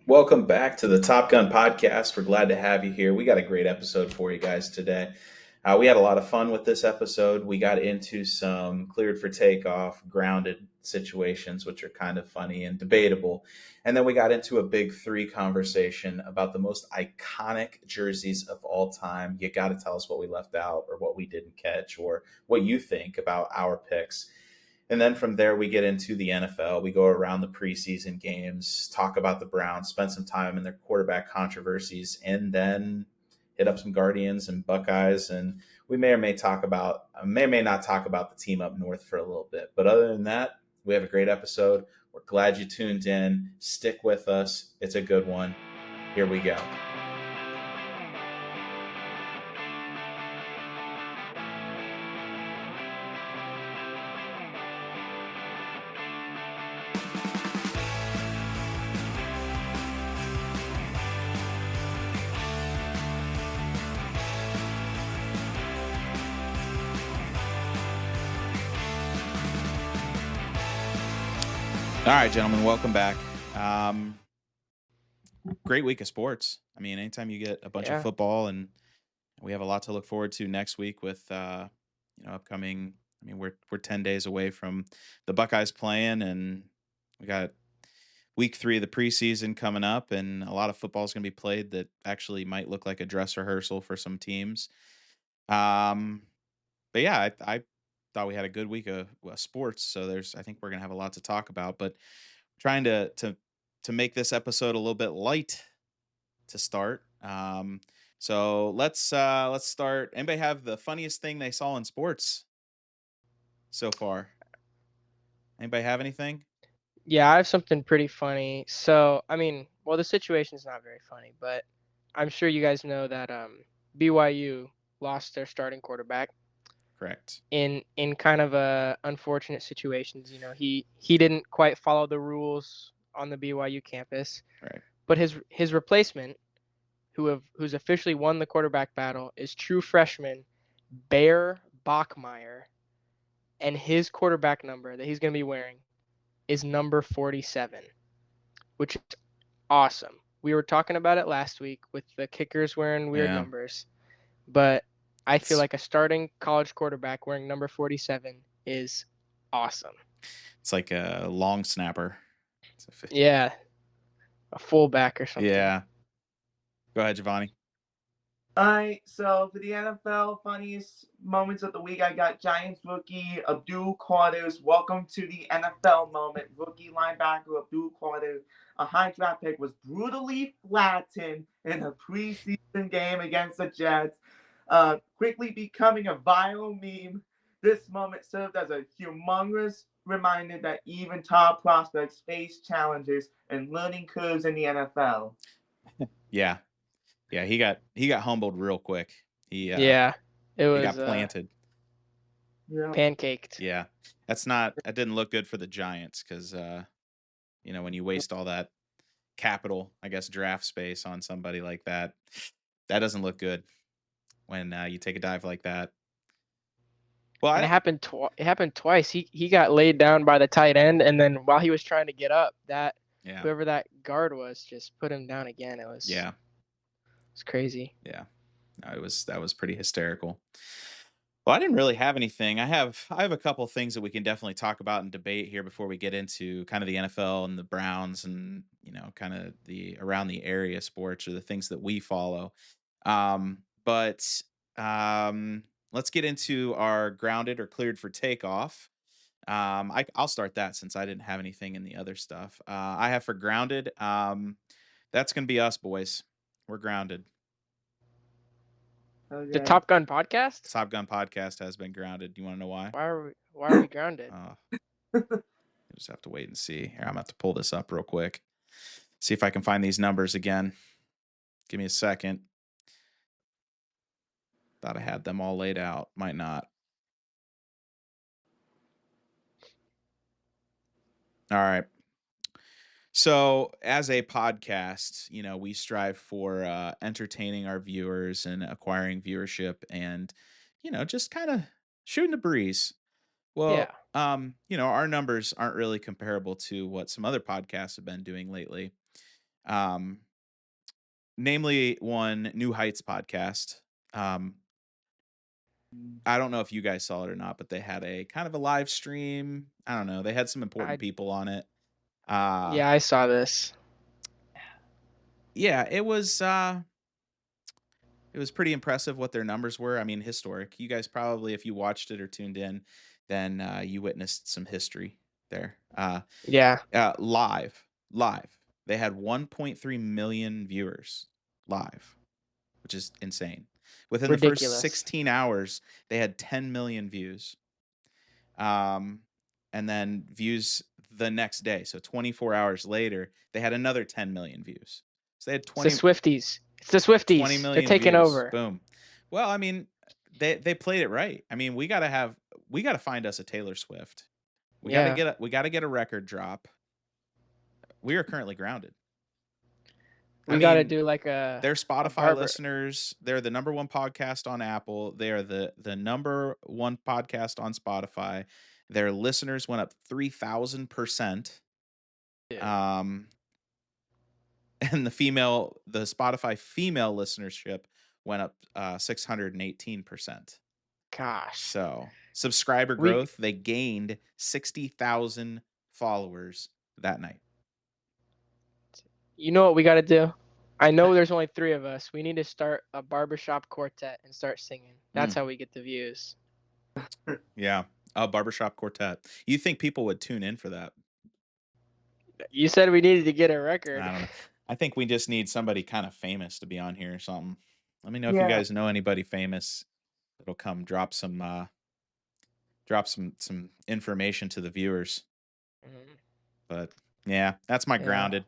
Welcome back to the Top Gun podcast. We're glad to have you here. We got a great episode for you guys today. We had a lot of fun with this episode. We got into some cleared for takeoff, grounded situations, which are kind of funny and debatable. And then we got into a big three conversation about the most iconic jerseys of all time. You got to tell us what we left out or what we didn't catch or what you think about our picks. And then from there, we get into the NFL. We go around the preseason games, talk about the Browns, spend some time in their quarterback controversies, and then hit up some Guardians and Buckeyes. And we may or may not talk about the team up north for a little bit. But other than that, we have a great episode. We're glad you tuned in. Stick with us. It's a good one. Here we go. All right, gentlemen, welcome back. Great week of sports. I mean, anytime you get a bunch of football, and we have a lot to look forward to next week with upcoming. I mean, we're 10 days away from the Buckeyes playing, and we got week 3 of the preseason coming up, and a lot of football is going to be played that actually might look like a dress rehearsal for some teams. But yeah, I thought we had a good week of sports, so I think we're gonna have a lot to talk about. But trying to make this episode a little bit light to start. So let's start. Anybody have the funniest thing they saw in sports so far? Anybody have anything? Yeah, I have something pretty funny. So, I mean, well, the situation's not very funny, but I'm sure you guys know that BYU lost their starting quarterback Correct. in kind of a unfortunate situations. You know, he didn't quite follow the rules on the BYU campus. Right. But his replacement, who's officially won the quarterback battle, is true freshman Bear Bachmeyer, and his quarterback number that he's going to be wearing is number 47, which is awesome. We were talking about it last week with the kickers wearing weird numbers, but I feel like a starting college quarterback wearing number 47 is awesome. It's like a long snapper. Yeah, a fullback or something. Yeah. Go ahead, Giovanni. All right, so for the NFL funniest moments of the week, I got Giants rookie Abdul Carter's welcome to the NFL moment. Rookie linebacker Abdul Carter, a high draft pick, was brutally flattened in a preseason game against the Jets, quickly becoming a viral meme. This moment served as a humongous reminder that even top prospects face challenges and learning curves in the NFL. Yeah. Yeah, he got humbled real quick. He it was got planted. Pancaked. Yeah. That didn't look good for the Giants because when you waste all that capital, I guess, draft space on somebody like that doesn't look good when you take a dive like that. Well, it happened twice. He got laid down by the tight end, and then while he was trying to get up, whoever that guard was just put him down again. It was it's crazy. Yeah. No, that was pretty hysterical. Well, I didn't really have anything. I have a couple of things that we can definitely talk about and debate here before we get into kind of the NFL and the Browns and kind of the around the area sports or the things that we follow. But let's get into our grounded or cleared for takeoff. I'll start that since I didn't have anything in the other stuff. I have for grounded. That's gonna be us, boys. We're grounded. Okay. The Top Gun podcast? Top Gun podcast has been grounded. Do you want to know why? Why are we grounded? You just have to wait and see. Here, I'm gonna have to pull this up real quick. See if I can find these numbers again. Give me a second. Thought I had them all laid out. Might not. All right. So as a podcast, we strive for entertaining our viewers and acquiring viewership and, just kind of shooting the breeze. Well, our numbers aren't really comparable to what some other podcasts have been doing lately. Namely one New Heights podcast. I don't know if you guys saw it or not, but they had a kind of a live stream. I don't know. They had some important people on it. Yeah, I saw this. Yeah, it was pretty impressive what their numbers were. I mean, historic. You guys probably, if you watched it or tuned in, then you witnessed some history there. Yeah. Live. They had 1.3 million viewers live, which is insane. Within the first Ridiculous. 16 hours, they had 10 million views. And then views the next day. So 24 hours later, they had another 10 million views. So they had 20. It's the Swifties. It's the Swifties. 20 million They're taking views. over. Boom. Well, I mean, they played it right. I mean, we got to find us a Taylor Swift. We got to get a record drop. We are currently grounded. We got to do like they're Spotify listeners. They're the number one podcast on Apple. They are the number one podcast on Spotify. Their listeners went up 3,000%. And the Spotify female listenership went up 618%. Gosh. So subscriber growth, they gained 60,000 followers that night. You know what we got to do? I know there's only 3 of us. We need to start a barbershop quartet and start singing. That's how we get the views. Yeah, a barbershop quartet. You think people would tune in for that? You said we needed to get a record. I don't know. I think we just need somebody kind of famous to be on here or something. Let me know if you guys know anybody famous that'll come drop some information to the viewers. Mm-hmm. But yeah, that's my grounded.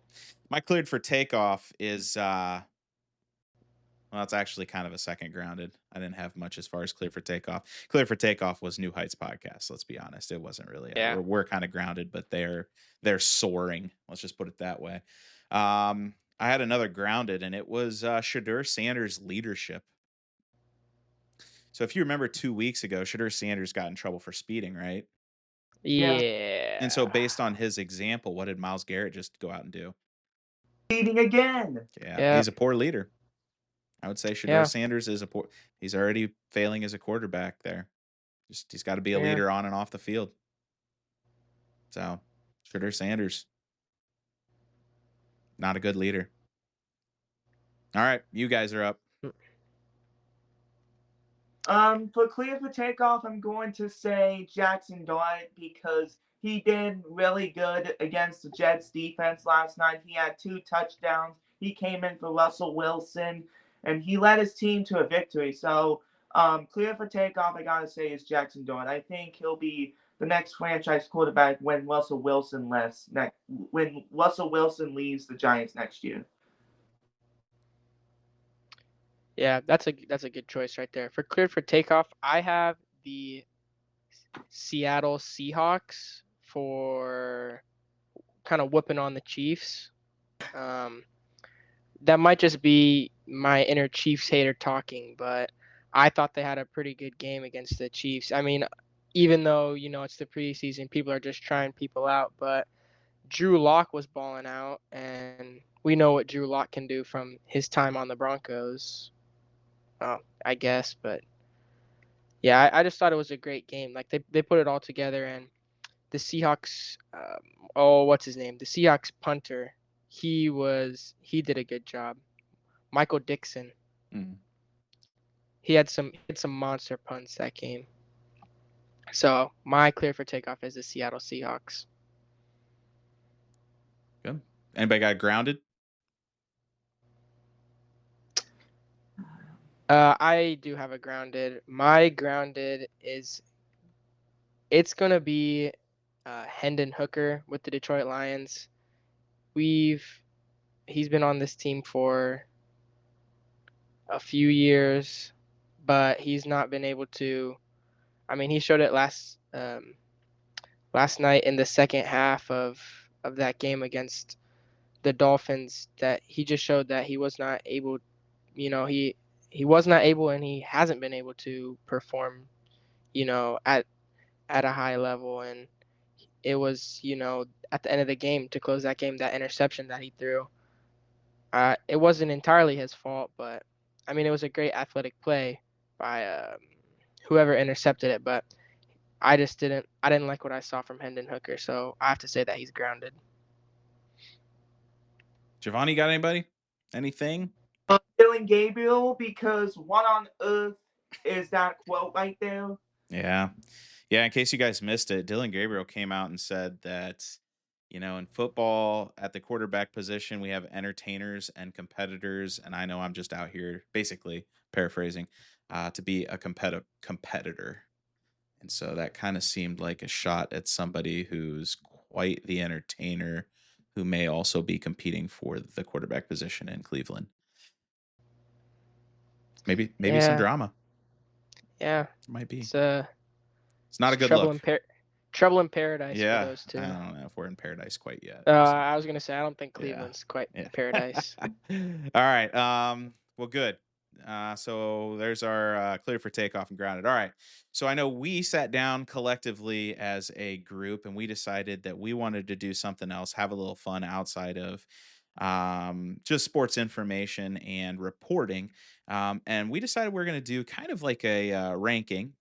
My cleared for takeoff is well, it's actually kind of a second grounded. I didn't have much as far as clear for takeoff. Clear for takeoff was New Heights podcast. Let's be honest, it wasn't really. We're kind of grounded, but they're soaring. Let's just put it that way. I had another grounded, and it was Shedeur Sanders' leadership. So if you remember 2 weeks ago, Shedeur Sanders got in trouble for speeding, right? Yeah. And so based on his example, what did Myles Garrett just go out and do? Speeding again. Yeah, he's a poor leader. I would say Shedeur Sanders is he's already failing as a quarterback there. He's got to be a leader on and off the field. So Shedeur Sanders, not a good leader. All right, you guys are up. For clear for takeoff, I'm going to say Jackson Dart because he did really good against the Jets defense last night. He had 2 touchdowns. He came in for Russell Wilson, and he led his team to a victory. So clear for takeoff, I gotta say, is Jackson Dart. I think he'll be the next franchise quarterback when Russell Wilson leaves the Giants next year. Yeah, that's a good choice right there. For cleared for takeoff, I have the Seattle Seahawks for kind of whooping on the Chiefs. That might just be my inner Chiefs hater talking, but I thought they had a pretty good game against the Chiefs. I mean, even though, it's the preseason, people are just trying people out, but Drew Lock was balling out, and we know what Drew Lock can do from his time on the Broncos. I guess, but yeah, I just thought it was a great game. Like they put it all together, and the Seahawks, what's his name? The Seahawks punter, he did a good job. Michael Dixon. Mm-hmm. He had some monster punts that game. So my clear for takeoff is the Seattle Seahawks. Good. Anybody got grounded? I do have a grounded. My grounded is it's gonna be Hendon Hooker with the Detroit Lions. He's been on this team for a few years, but he's not been able to. I mean, he showed it last night in the second half of that game against the Dolphins, that he just showed that he was not able. He was not able, and he hasn't been able to perform, at a high level. And it was, at the end of the game to close that game, that interception that he threw. It wasn't entirely his fault, but I mean, it was a great athletic play by whoever intercepted it. But I didn't like what I saw from Hendon Hooker, so I have to say that he's grounded. Giovanni, got anybody? Anything? Dylan Gabriel, because what on earth is that quote right there? Yeah. Yeah, in case you guys missed it, Dylan Gabriel came out and said that, in football at the quarterback position, we have entertainers and competitors. And I know I'm just out here basically paraphrasing to be a competitor. And so that kind of seemed like a shot at somebody who's quite the entertainer who may also be competing for the quarterback position in Cleveland. Maybe some drama. Yeah. It might be. It's not a good look. Trouble in paradise for Yeah, those two. I don't know if we're in paradise quite yet. I was gonna say I don't think Cleveland's quite paradise. All right. Well, good. So there's our clear for takeoff and grounded. All right. So I know we sat down collectively as a group and we decided that we wanted to do something else, have a little fun outside of just sports information and reporting. And we decided we're going to do kind of like a ranking.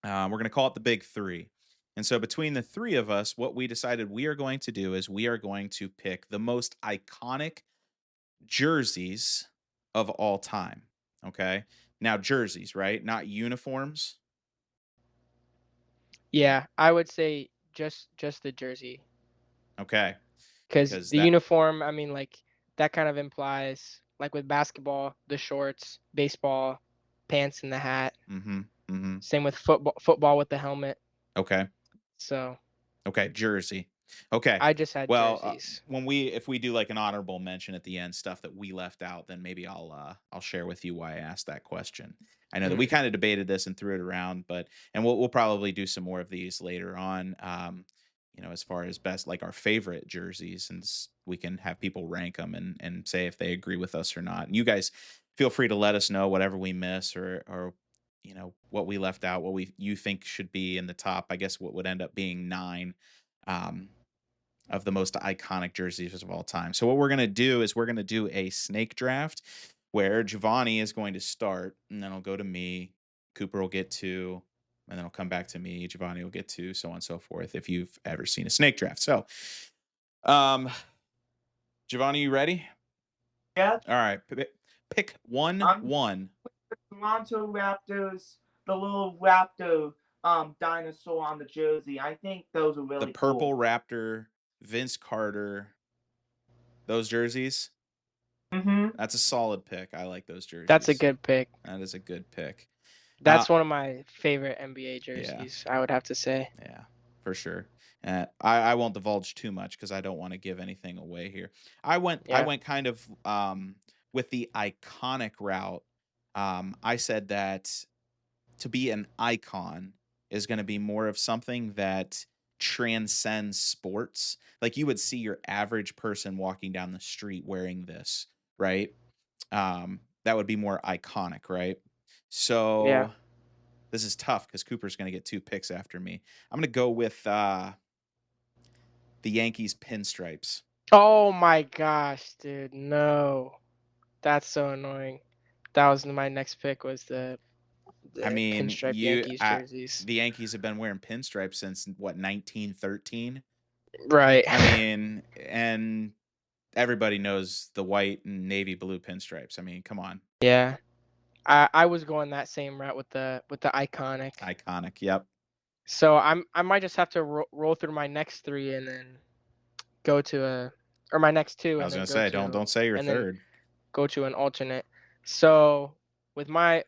We're going to call it the Big Three. And so between the three of us, what we decided we are going to do is we are going to pick the most iconic jerseys of all time. Okay. Now, jerseys, right? Not uniforms. Yeah, I would say just the jersey. Okay. Because the uniform, I mean, like that kind of implies, like with basketball, the shorts, baseball, pants, and the hat. Mm-hmm. Mm-hmm. Same with football with the helmet. Okay. So. Okay, jersey. Okay. I just had jerseys. If we do like an honorable mention at the end, stuff that we left out, then maybe I'll share with you why I asked that question. I know that we kind of debated this and threw it around, and we'll probably do some more of these later on. As far as best, like our favorite jerseys, and we can have people rank them and say if they agree with us or not. And you guys feel free to let us know whatever we miss or what we left out, what you think should be in the top. I guess what would end up being 9 of the most iconic jerseys of all time. So what we're going to do is we're going to do a snake draft where Giovanni is going to start, and then it'll go to me. Cooper will get 2, and then it'll come back to me. Giovanni will get 2, so on and so forth, if you've ever seen a snake draft. So, Giovanni, you ready? Yeah. All right. Pick one. The Toronto Raptors, the little raptor dinosaur on the jersey. I think those are really cool. The purple cool. Raptor, Vince Carter, those jerseys. Mm-hmm. That's a solid pick. I like those jerseys. That's a good pick. That is a good pick. That's one of my favorite NBA jerseys, I would have to say. Yeah, for sure. I won't divulge too much because I don't want to give anything away here. I went kind of with the iconic route. I said that to be an icon is going to be more of something that transcends sports. Like you would see your average person walking down the street wearing this, right? That would be more iconic, right? So this is tough because Cooper's going to get 2 picks after me. I'm going to go with the Yankees pinstripes. Oh my gosh, dude! No, that's so annoying. That was my next pick. Was the pinstripe Yankees jerseys. The Yankees have been wearing pinstripes since 1913. Right. I mean, and everybody knows the white and navy blue pinstripes. I mean, come on. Yeah. I was going that same route with the iconic. Iconic, yep. So I might just have to roll through my next 3 and then go to my next 2. I was gonna say don't say your third. Go to an alternate. So with my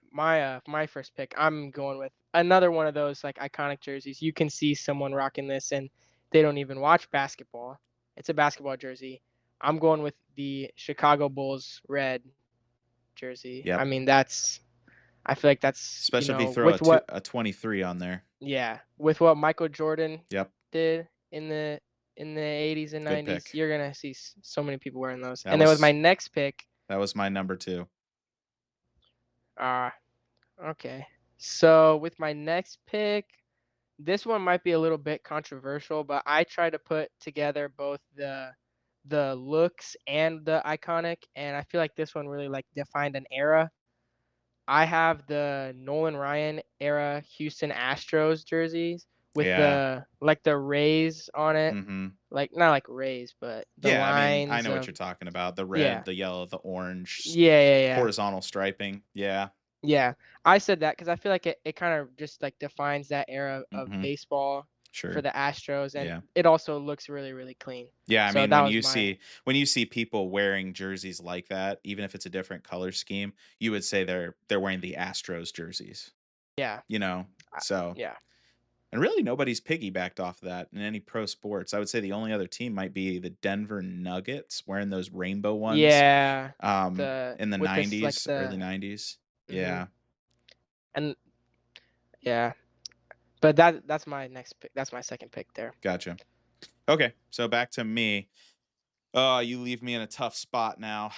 first pick, I'm going with another one of those like iconic jerseys. You can see someone rocking this and they don't even watch basketball. It's a basketball jersey. I'm going with the Chicago Bulls red jersey. Yep. I mean, I feel like that's especially if you throw a 23 on there. Yeah, with what Michael Jordan did in the 80s and 90s, you're gonna see so many people wearing those. Then with my next pick, that was my number 2. Okay. So with my next pick, this one might be a little bit controversial, but I try to put together both the the looks and the iconic, and I feel like this one really like defined an era. I have the Nolan Ryan era Houston Astros jerseys with Yeah. the rays on it. Mm-hmm. Like not like rays, but the Yeah, I mean, I lines know what of you're talking about. The yeah. red, the yellow, the orange, Yeah. horizontal striping. Yeah. Yeah. I said that because I feel like it kind of just like defines that era of Mm-hmm. baseball for Sure. the Astros, and Yeah. it also looks really, really clean. Yeah, I So mean, that when was you my see people wearing jerseys like that, even if it's a different color scheme, you would say they're wearing the Astros jerseys. yeah. You know, so Yeah. and really nobody's piggybacked off that in any pro sports. I would say the only other team might be the Denver Nuggets wearing those rainbow ones Yeah. in the With this like 90s, early 90s. mhm. Yeah. And yeah. But that's my next pick. That's my second pick there. Gotcha. Okay, so back to me. Oh, you leave me in a tough spot now.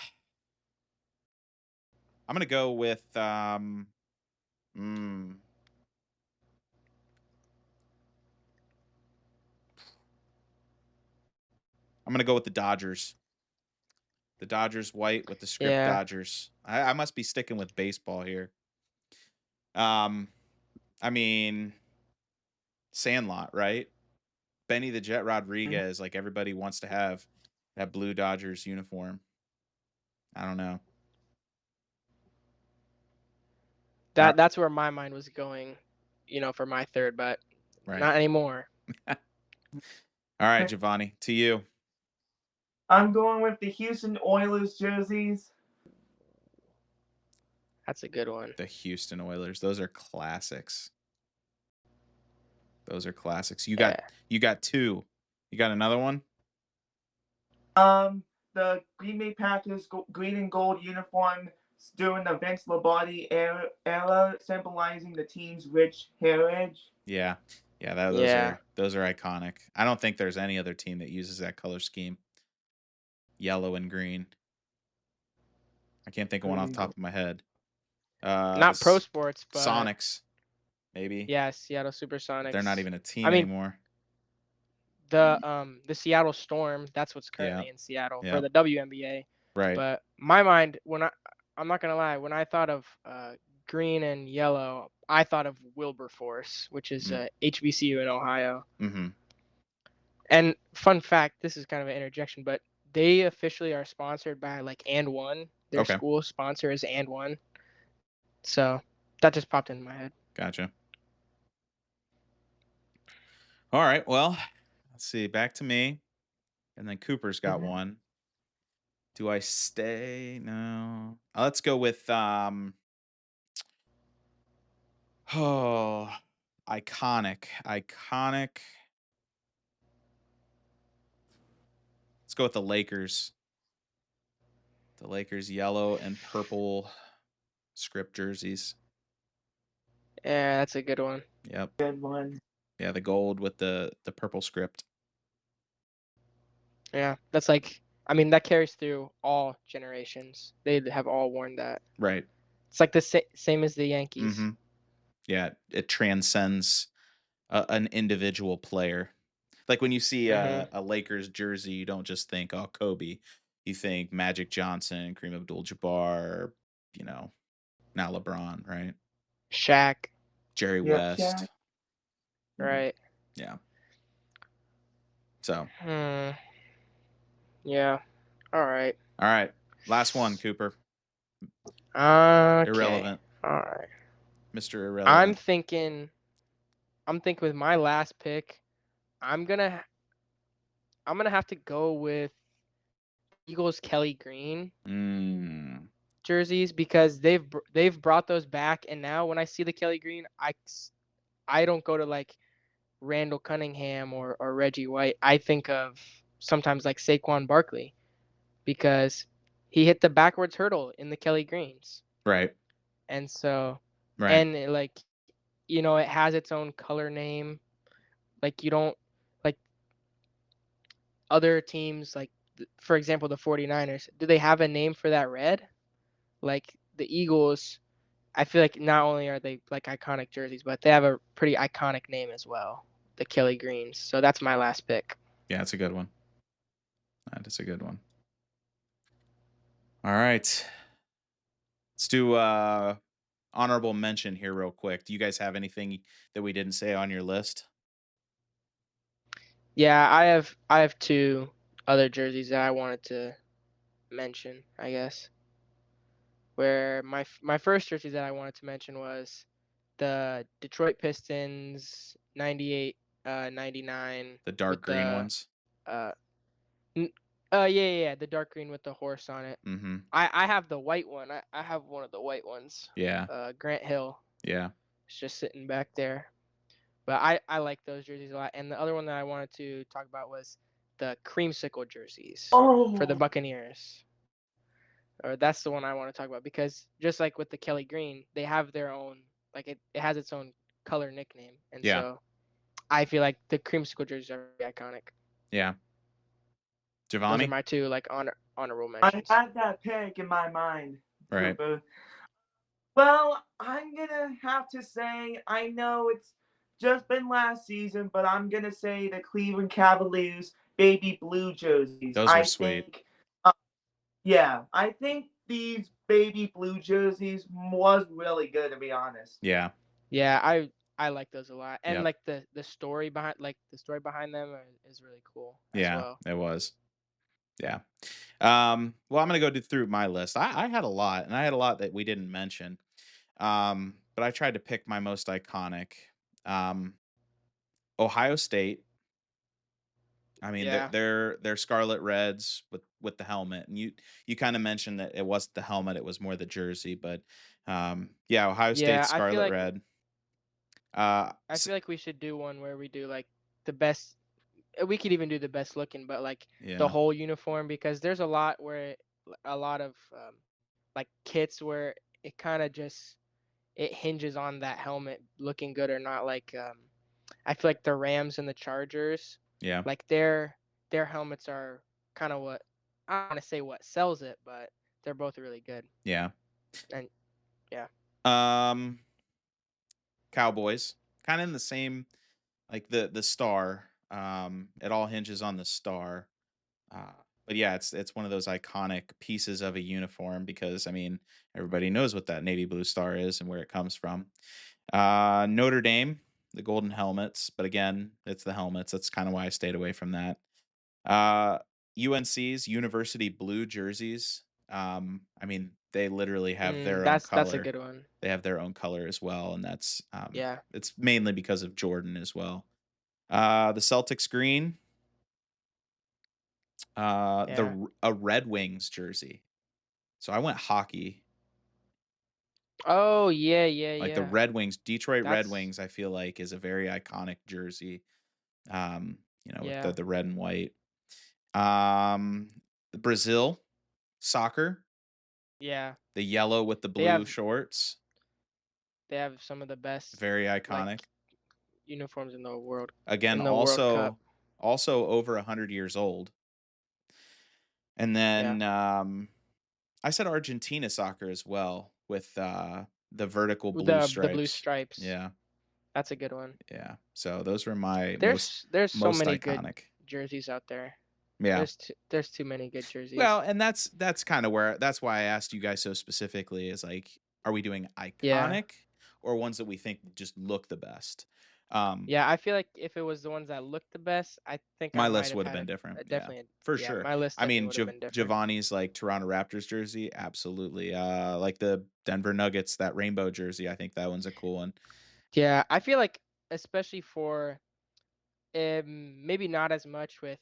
I'm going to go with I'm going to go with the Dodgers. The Dodgers white with the script Yeah. Dodgers. I must be sticking with baseball here. I mean, Sandlot, right? Benny the Jet Rodriguez, like everybody wants to have that blue Dodgers uniform. I don't know. That's where my mind was going, for my third, but Right. not anymore. All right, Giovanni, to you. I'm going with the Houston Oilers jerseys. That's a good one. The Houston Oilers. Those are classics. Those are classics. You got two. You got another one? The Green Bay Packers green and gold uniform during the Vince Lombardi era, symbolizing the team's rich heritage. Yeah. Yeah, those are iconic. I don't think there's any other team that uses that color scheme. Yellow and green. I can't think of one off the top of my head. Not pro sports, but Sonics, maybe. yeah, Seattle SuperSonics. They're not even a team anymore. The Seattle Storm, that's what's currently in Seattle for the WNBA. Right. But my mind, I'm not gonna lie, when I thought of green and yellow, I thought of Wilberforce, which is HBCU in Ohio. Mm-hmm. And fun fact, this is kind of an interjection, but they officially are sponsored by like And One. Their school sponsor is And One. So that just popped into my head. Gotcha. All right. Well, let's see. Back to me. And then Cooper's got one. Do I stay? No. Let's go with iconic. Let's go with the Lakers. The Lakers yellow and purple script jerseys. Yeah, that's a good one. Yep. Good one. Yeah, the gold with the purple script. Yeah, that's like, I mean, that carries through all generations. They have all worn that. Right. It's like the same as the Yankees. Mm-hmm. Yeah, it transcends an individual player. Like when you see a Lakers jersey, you don't just think, oh, Kobe. You think Magic Johnson, Kareem Abdul-Jabbar, now LeBron, right? Shaq. Jerry West. Shaq. Right. Yeah. So. Yeah. All right. Last one, Cooper. Okay. Irrelevant. All right. Mr. Irrelevant. I'm thinking with my last pick, I'm gonna have to go with Eagles Kelly Green jerseys because they've brought those back, and now when I see the Kelly Green, I don't go to like Randall Cunningham or Reggie White. I think of sometimes like Saquon Barkley because he hit the backwards hurdle in the Kelly Greens. Right. And so, and it, like, it has its own color name. Like you don't like other teams, like for example, the 49ers, do they have a name for that red? Like the Eagles, I feel like not only are they like iconic jerseys, but they have a pretty iconic name as well, the Kelly Greens. So that's my last pick. Yeah, that's a good one. That is a good one. All right. Let's do honorable mention here real quick. Do you guys have anything that we didn't say on your list? Yeah, I have two other jerseys that I wanted to mention, I guess. Where my first jersey that I wanted to mention was the Detroit Pistons 98 99 The dark with green the ones? yeah, the dark green with the horse on it. Mm-hmm. I have the white one. I have one of the white ones. Yeah. Grant Hill. Yeah. It's just sitting back there. But I like those jerseys a lot. And the other one that I wanted to talk about was the creamsicle jerseys for the Buccaneers. Or that's the one I want to talk about because just like with the Kelly Green, they have their own, like it has its own color nickname. And Yeah. so I feel like the creamsicle jerseys are very iconic. Yeah. Those Giovanni? are my two like honorable mentions. I had that pick in my mind. Right. Well, I'm gonna have to say, I know it's just been last season, but I'm gonna say the Cleveland Cavaliers baby blue jerseys. Those were sweet. I think these baby blue jerseys was really good, to be honest. Yeah. Yeah, I like those a lot, and Yep. like the story behind them is really cool as Yeah, well. it was. Yeah. Well, I'm gonna go through my list. I had a lot, and I had a lot that we didn't mention. But I tried to pick my most iconic. Ohio State. I mean, Yeah. they're scarlet reds with the helmet, and you kind of mentioned that it wasn't the helmet; it was more the jersey. But yeah, Ohio Yeah, State scarlet red. I feel like we should do one where we do like the best. We could even do the best looking, but like Yeah. the whole uniform because there's a lot of like kits where it kind of just it hinges on that helmet looking good or not. Like I feel like the Rams and the Chargers, Yeah. like their helmets are kind of what I don't want to say what sells it, but they're both really good. Yeah. And yeah. Cowboys, kind of in the same, like the star. It all hinges on the star. But yeah, it's one of those iconic pieces of a uniform because I mean everybody knows what that navy blue star is and where it comes from. Notre Dame, the golden helmets, but again, it's the helmets. That's kind of why I stayed away from that. UNC's university blue jerseys. I mean, they literally have their own color. That's a good one. They have their own color as well, and that's Yeah. it's mainly because of Jordan as well. The Celtics green. A Red Wings jersey. So I went hockey. Oh yeah. Like the Red Wings, Detroit Red Wings, I feel like is a very iconic jersey. With the red and white. Brazil soccer. Yeah. The yellow with the blue shorts. They have some of the best. Very iconic. Like, uniforms in the world. Again, in the World Cup. also over 100 years old. And then I said Argentina soccer as well with the vertical blue stripes. The blue stripes. Yeah. That's a good one. Yeah. So those were my there's so many iconic good jerseys out there. Yeah. There's too many good jerseys. Well, and that's kind of that's why I asked you guys so specifically is like, are we doing iconic or ones that we think just look the best? Yeah, I feel like if it was the ones that looked the best, I think my list would have been different. For sure. My list. I mean, Giovanni's like Toronto Raptors jersey, absolutely. Like the Denver Nuggets, that rainbow jersey, I think that one's a cool one. Yeah, I feel like especially for maybe not as much with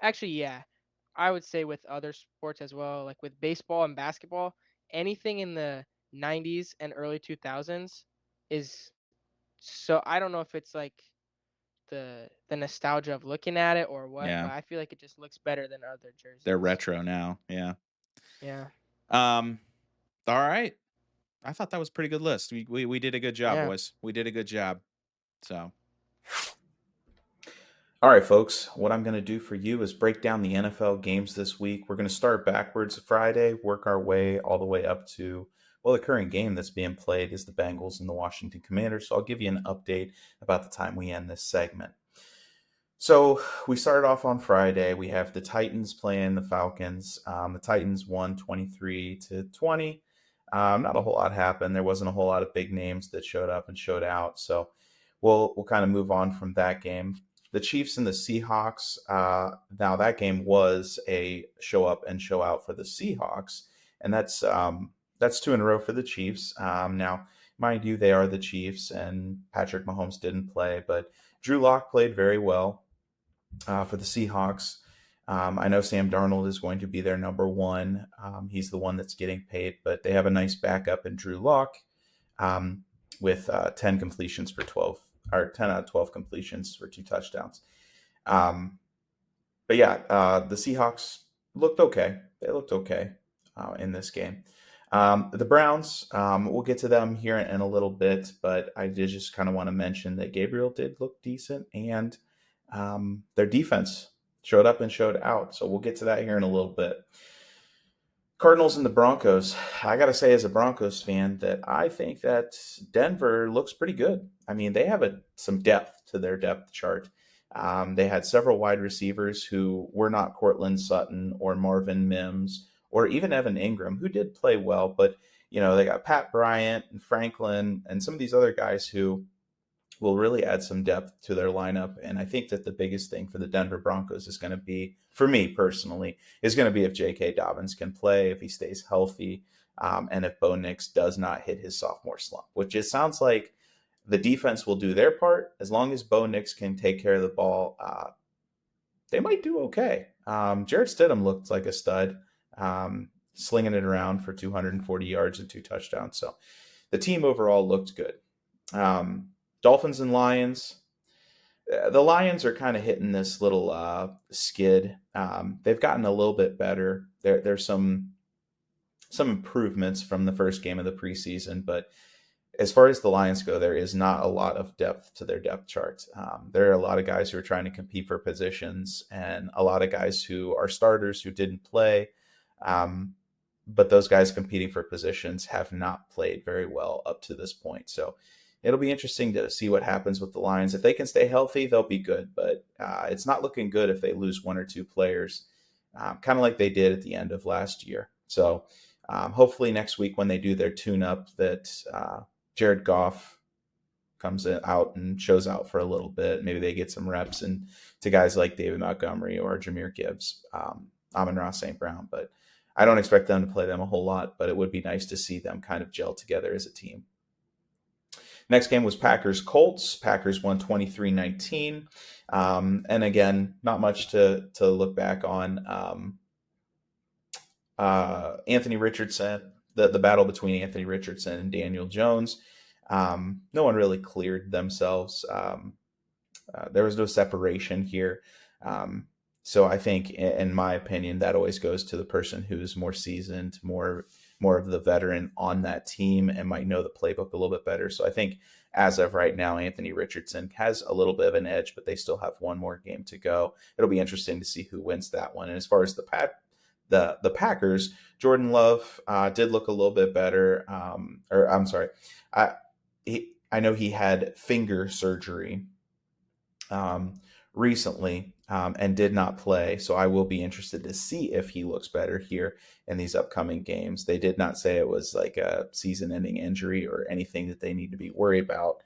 I would say with other sports as well, like with baseball and basketball, anything in the 90s and early 2000s is so I don't know if it's like the nostalgia of looking at it or what, but I feel like it just looks better than other jerseys. They're retro now. Yeah. Yeah. All right. I thought that was a pretty good list. We did a good job, boys. We did a good job. So. All right, folks. What I'm going to do for you is break down the NFL games this week. We're going to start backwards Friday, work our way all the way up to, the current game that's being played is the Bengals and the Washington Commanders. So I'll give you an update about the time we end this segment. So we started off on Friday. We have the Titans playing the Falcons. The Titans won 23-20. Not a whole lot happened. There wasn't a whole lot of big names that showed up and showed out. So we'll kind of move on from that game. The Chiefs and the Seahawks. Now that game was a show up and show out for the Seahawks, and that's two in a row for the Chiefs. Now, mind you, they are the Chiefs, and Patrick Mahomes didn't play, but Drew Lock played very well for the Seahawks. I know Sam Darnold is going to be their number one. He's the one that's getting paid, but they have a nice backup in Drew Lock with 10 completions for 12, or 10 out of 12 completions for 2 touchdowns. But yeah, the Seahawks looked okay. They looked okay in this game. The Browns, we'll get to them here in a little bit, but I did just kind of want to mention that Gabriel did look decent, and their defense showed up and showed out. So we'll get to that here in a little bit. Cardinals and the Broncos. I got to say, as a Broncos fan, that I think that Denver looks pretty good. I mean, they have some depth to their depth chart. They had several wide receivers who were not Cortland Sutton or Marvin Mims or even Evan Ingram, who did play well. But, they got Pat Bryant and Franklin and some of these other guys who will really add some depth to their lineup. And I think that the biggest thing for the Denver Broncos is going to be, for me personally, is going to be if J.K. Dobbins can play, if he stays healthy, and if Bo Nix does not hit his sophomore slump, which it sounds like the defense will do their part. As long as Bo Nix can take care of the ball, they might do okay. Jarrett Stidham looked like a stud, slinging it around for 240 yards and 2 touchdowns. So the team overall looked good. Dolphins and Lions. The Lions are kind of hitting this little skid. They've gotten a little bit better. There's some improvements from the first game of the preseason, but as far as the Lions go, there is not a lot of depth to their depth charts. There are a lot of guys who are trying to compete for positions, and a lot of guys who are starters who didn't play. But those guys competing for positions have not played very well up to this point. So it'll be interesting to see what happens with the Lions. If they can stay healthy, they'll be good. But it's not looking good if they lose 1 or 2 players, kind of like they did at the end of last year. So hopefully next week when they do their tune-up that Jared Goff comes out and shows out for a little bit. Maybe they get some reps and to guys like David Montgomery or Jahmyr Gibbs, Amon-Ra St. Brown. But I don't expect them to play them a whole lot, but it would be nice to see them kind of gel together as a team. Next game was Packers-Colts. Packers won 23-19. And again, not much to look back on. Anthony Richardson, the battle between Anthony Richardson and Daniel Jones. No one really cleared themselves. There was no separation here. So I think, in my opinion, that always goes to the person who's more seasoned, more of the veteran on that team and might know the playbook a little bit better. So I think as of right now, Anthony Richardson has a little bit of an edge, but they still have one more game to go. It'll be interesting to see who wins that one. And as far as the Packers, Jordan Love did look a little bit better. I know he had finger surgery recently and did not play. So I will be interested to see if he looks better here in these upcoming games. They did not say it was like a season-ending injury or anything that they need to be worried about.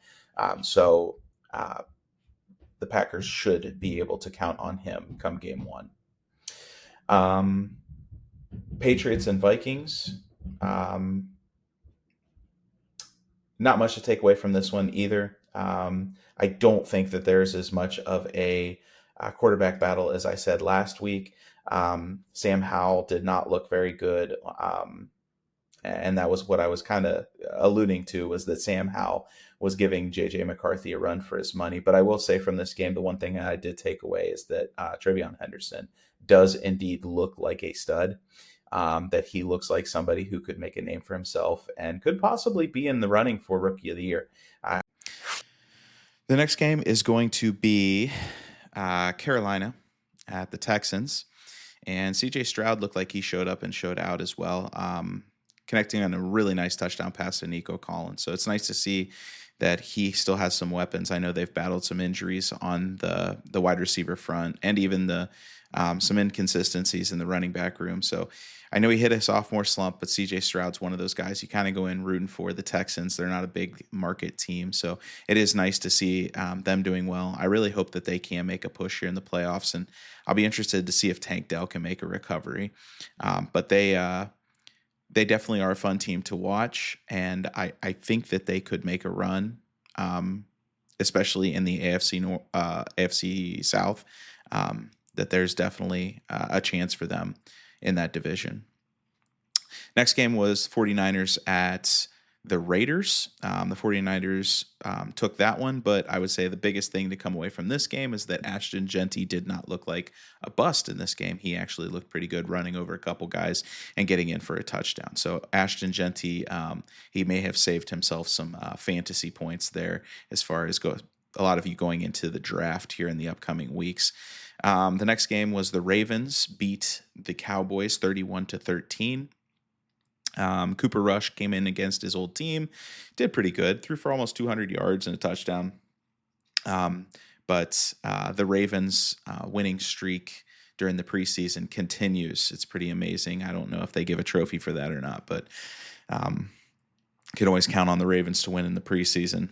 So the Packers should be able to count on him come game 1. Patriots and Vikings. Not much to take away from this one either. I don't think that there's as much of a quarterback battle as I said last week. Sam Howell did not look very good. And that was what I was kind of alluding to, was that Sam Howell was giving J.J. McCarthy a run for his money. But I will say from this game, the one thing I did take away is that Trevion Henderson does indeed look like a stud. That he looks like somebody who could make a name for himself and could possibly be in the running for Rookie of the Year. The next game is going to be Carolina at the Texans. And C.J. Stroud looked like he showed up and showed out as well, connecting on a really nice touchdown pass to Nico Collins. So it's nice to see that he still has some weapons. I know they've battled some injuries on the wide receiver front and even some inconsistencies in the running back room. So I know he hit a sophomore slump, but CJ Stroud's one of those guys you kind of go in rooting for. The Texans, they're not a big market team, so it is nice to see them doing well. I really hope that they can make a push here in the playoffs, and I'll be interested to see if Tank Dell can make a recovery. But they definitely are a fun team to watch, and I think that they could make a run, especially in the AFC South, that there's definitely a chance for them in that division. Next game was 49ers at the Raiders. The 49ers took that one, but I would say the biggest thing to come away from this game is that Ashton Genty did not look like a bust in this game. He actually looked pretty good running over a couple guys and getting in for a touchdown. So Ashton Genty, he may have saved himself some fantasy points there as far as a lot of you going into the draft here in the upcoming weeks. The next game was the Ravens beat the Cowboys 31-13. Cooper Rush came in against his old team, did pretty good, threw for almost 200 yards and a touchdown. But the Ravens winning streak during the preseason continues. It's pretty amazing. I don't know if they give a trophy for that or not, but can always count on the Ravens to win in the preseason.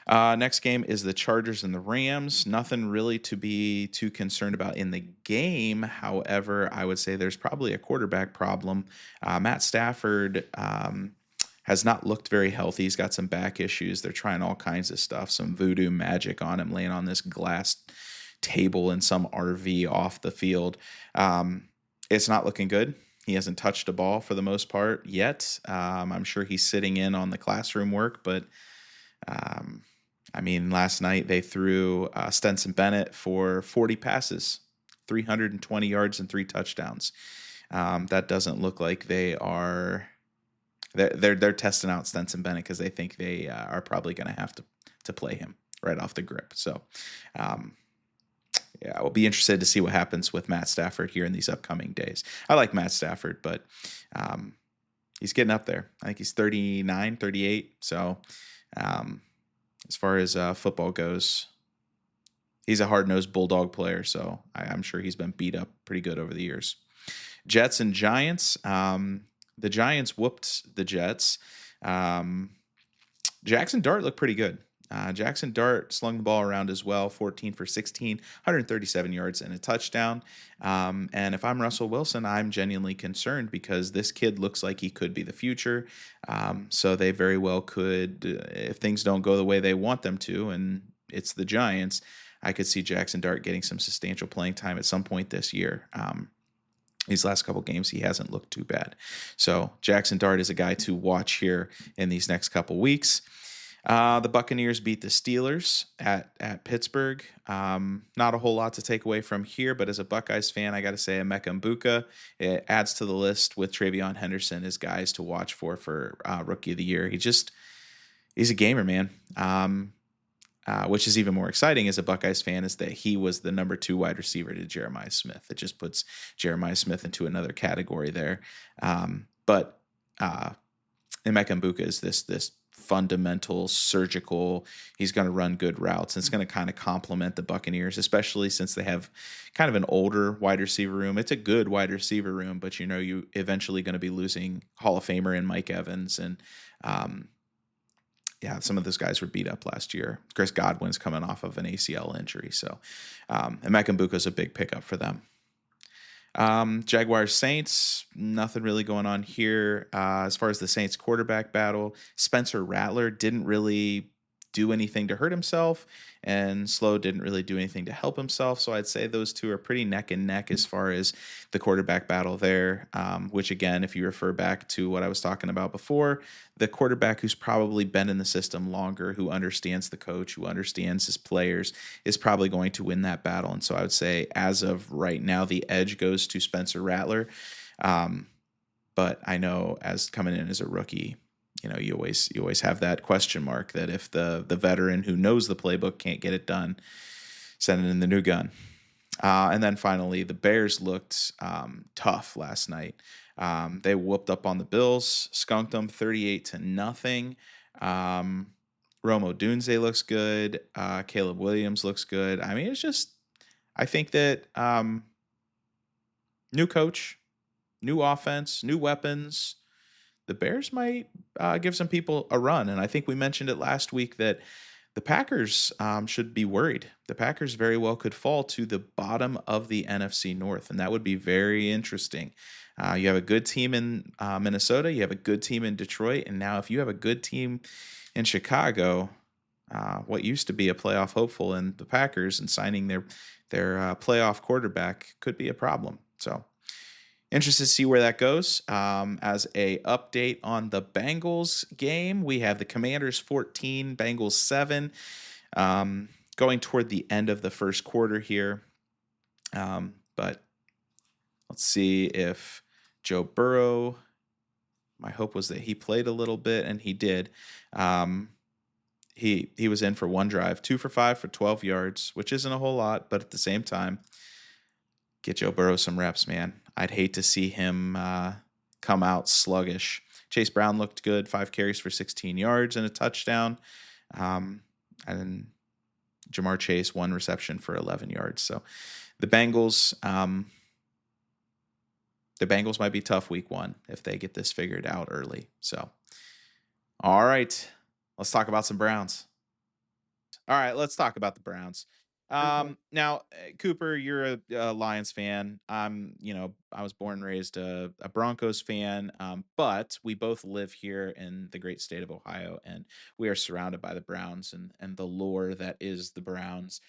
Next game is the Chargers and the Rams. Nothing really to be too concerned about in the game. However, I would say there's probably a quarterback problem. Matt Stafford has not looked very healthy. He's got some back issues. They're trying all kinds of stuff, some voodoo magic on him, laying on this glass table in some RV off the field. It's not looking good. He hasn't touched a ball for the most part yet. I'm sure he's sitting in on the classroom work, but last night they threw Stetson Bennett for 40 passes, 320 yards and 3 touchdowns. That doesn't look like they are. They're testing out Stetson Bennett because they think they are probably going to have to play him right off the grip. So, we'll be interested to see what happens with Matt Stafford here in these upcoming days. I like Matt Stafford, but he's getting up there. I think he's 39, 38. So, as far as football goes, he's a hard-nosed Bulldog player, so I'm sure he's been beat up pretty good over the years. Jets and Giants. The Giants whooped the Jets. Jackson Dart looked pretty good. Jackson Dart slung the ball around as well, 14 for 16, 137 yards and a touchdown. And if I'm Russell Wilson, I'm genuinely concerned because this kid looks like he could be the future. So they very well could, if things don't go the way they want them to, and it's the Giants, I could see Jackson Dart getting some substantial playing time at some point this year. These last couple games, he hasn't looked too bad. So Jackson Dart is a guy to watch here in these next couple weeks. The Buccaneers beat the Steelers at Pittsburgh. Not a whole lot to take away from here, but as a Buckeyes fan, I got to say Emeka Egbuka, it adds to the list with Travion Henderson as guys to watch for Rookie of the Year. He's a gamer, man. Which is even more exciting as a Buckeyes fan is that he was the number 2 wide receiver to Jeremiah Smith. It just puts Jeremiah Smith into another category there. But Emeka Egbuka is this fundamental, surgical. He's going to run good routes, and it's going to kind of complement the Buccaneers, especially since they have kind of an older wide receiver room. It's a good wide receiver room, but you eventually going to be losing Hall of Famer in Mike Evans, and some of those guys were beat up last year. Chris Godwin's coming off of an ACL injury, so Emeka Egbuka is a big pickup for them. Jaguars Saints, nothing really going on here. As far as the Saints quarterback battle, Spencer Rattler didn't really do anything to hurt himself, and Slow didn't really do anything to help himself. So I'd say those two are pretty neck and neck as far as the quarterback battle there, which again, if you refer back to what I was talking about before, the quarterback who's probably been in the system longer, who understands the coach, who understands his players, is probably going to win that battle. And so I would say as of right now, the edge goes to Spencer Rattler. But I know as coming in as a rookie, you always have that question mark that if the veteran who knows the playbook can't get it done, send it in the new gun. And then finally, the Bears looked tough last night. They whooped up on the Bills, skunked them 38-0. Rome Odunze looks good. Caleb Williams looks good. I mean, it's just, I think that new coach, new offense, new weapons. The Bears might give some people a run. And I think we mentioned it last week that the Packers should be worried. The Packers very well could fall to the bottom of the NFC North, and that would be very interesting. You have a good team in Minnesota. You have a good team in Detroit. And now if you have a good team in Chicago, what used to be a playoff hopeful in the Packers and signing their playoff quarterback could be a problem. So interested to see where that goes. As a update on the Bengals game, we have the Commanders 14, Bengals 7, going toward the end of the first quarter here. But let's see if Joe Burrow, my hope was that he played a little bit, and he did. He was in for one drive, 2 for 5 for 12 yards, which isn't a whole lot, but at the same time, get Joe Burrow some reps, man. I'd hate to see him come out sluggish. Chase Brown looked good, 5 carries for 16 yards and a touchdown. And Jamar Chase, 1 reception for 11 yards. So the Bengals might be tough week 1 if they get this figured out early. So, all right, let's talk about some Browns. All right, let's talk about the Browns. Now, Cooper, you're a Lions fan. I was born and raised a Broncos fan, but we both live here in the great state of Ohio, and we are surrounded by the Browns and the lore that is the Browns.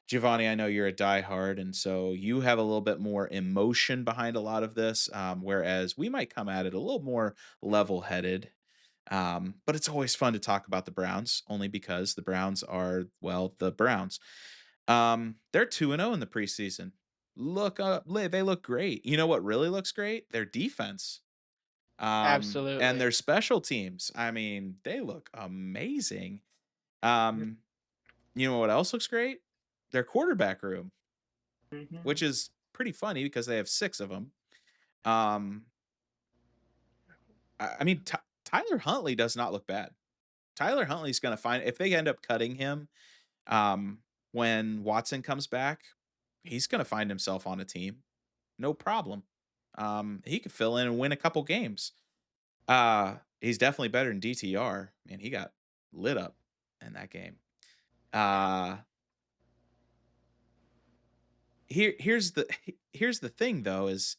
Giovanni, I know you're a diehard, and so you have a little bit more emotion behind a lot of this, whereas we might come at it a little more level-headed. But it's always fun to talk about the Browns, only because the Browns are, well, the Browns. They're 2-0 in the preseason. They look great. You know what really looks great? Their defense. Absolutely. And their special teams. I mean, they look amazing. You know what else looks great? Their quarterback room, which is pretty funny because they have 6 of them. I mean, Tyler Huntley does not look bad. Tyler Huntley's going to find, if they end up cutting him when Watson comes back, he's going to find himself on a team. No problem. He could fill in and win a couple games. He's definitely better than DTR. Man, he got lit up in that game. Here's the thing though is,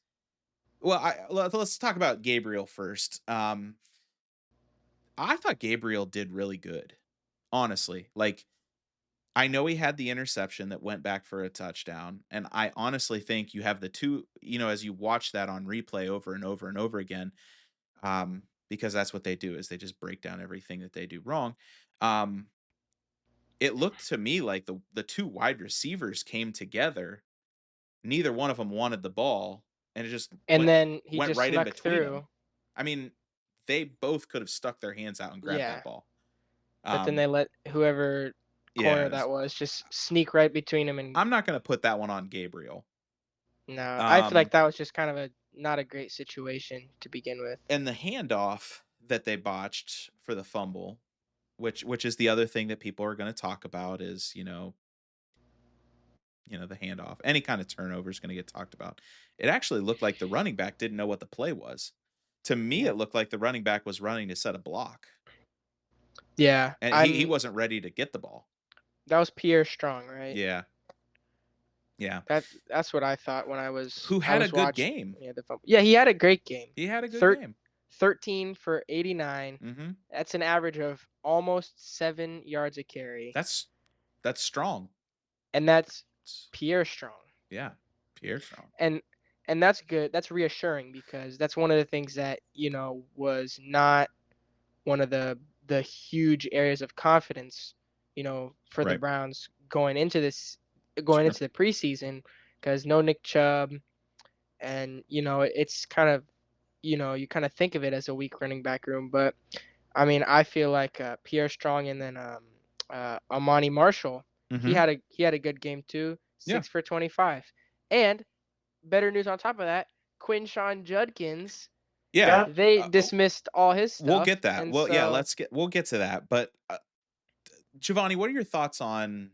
well, let's talk about Gabriel first. I thought Gabriel did really good, honestly. Like, I know he had the interception that went back for a touchdown, and I honestly think you have the two, as you watch that on replay over and over and over again, because that's what they do, is they just break down everything that they do wrong. It looked to me like the 2 wide receivers came together. Neither one of them wanted the ball, and it just then he went just right in snuck between through. them. I mean, they both could have stuck their hands out and grabbed that ball. But then they let whoever corner that was just sneak right between them. And I'm not going to put that one on Gabriel. No, I feel like that was just kind of not a great situation to begin with. And the handoff that they botched for the fumble, which is the other thing that people are going to talk about, is the handoff. Any kind of turnover is going to get talked about. It actually looked like the running back didn't know what the play was. To me, it looked like the running back was running to set a block. Yeah. And he wasn't ready to get the ball. That was Pierre Strong, right? Yeah. Yeah. That's what I thought when I was. Who had a good game. Yeah, he had a great game. He had a good game. 13 for 89. Mm-hmm. That's an average of almost 7 yards a carry. That's strong. And that's Pierre Strong. Yeah, Pierre Strong. And that's good. That's reassuring, because that's one of the things that, was not one of the huge areas of confidence, for the Browns going into the preseason, because no Nick Chubb, and it's kind of, you kind of think of it as a weak running back room, but I mean, I feel like Pierre Strong, and then Amani Marshall, he had a good game too, 6 for 25, and better news on top of that, Quinshon Judkins. Yeah, they dismissed all his stuff. We'll get that. We'll get to that. But Giovanni, what are your thoughts on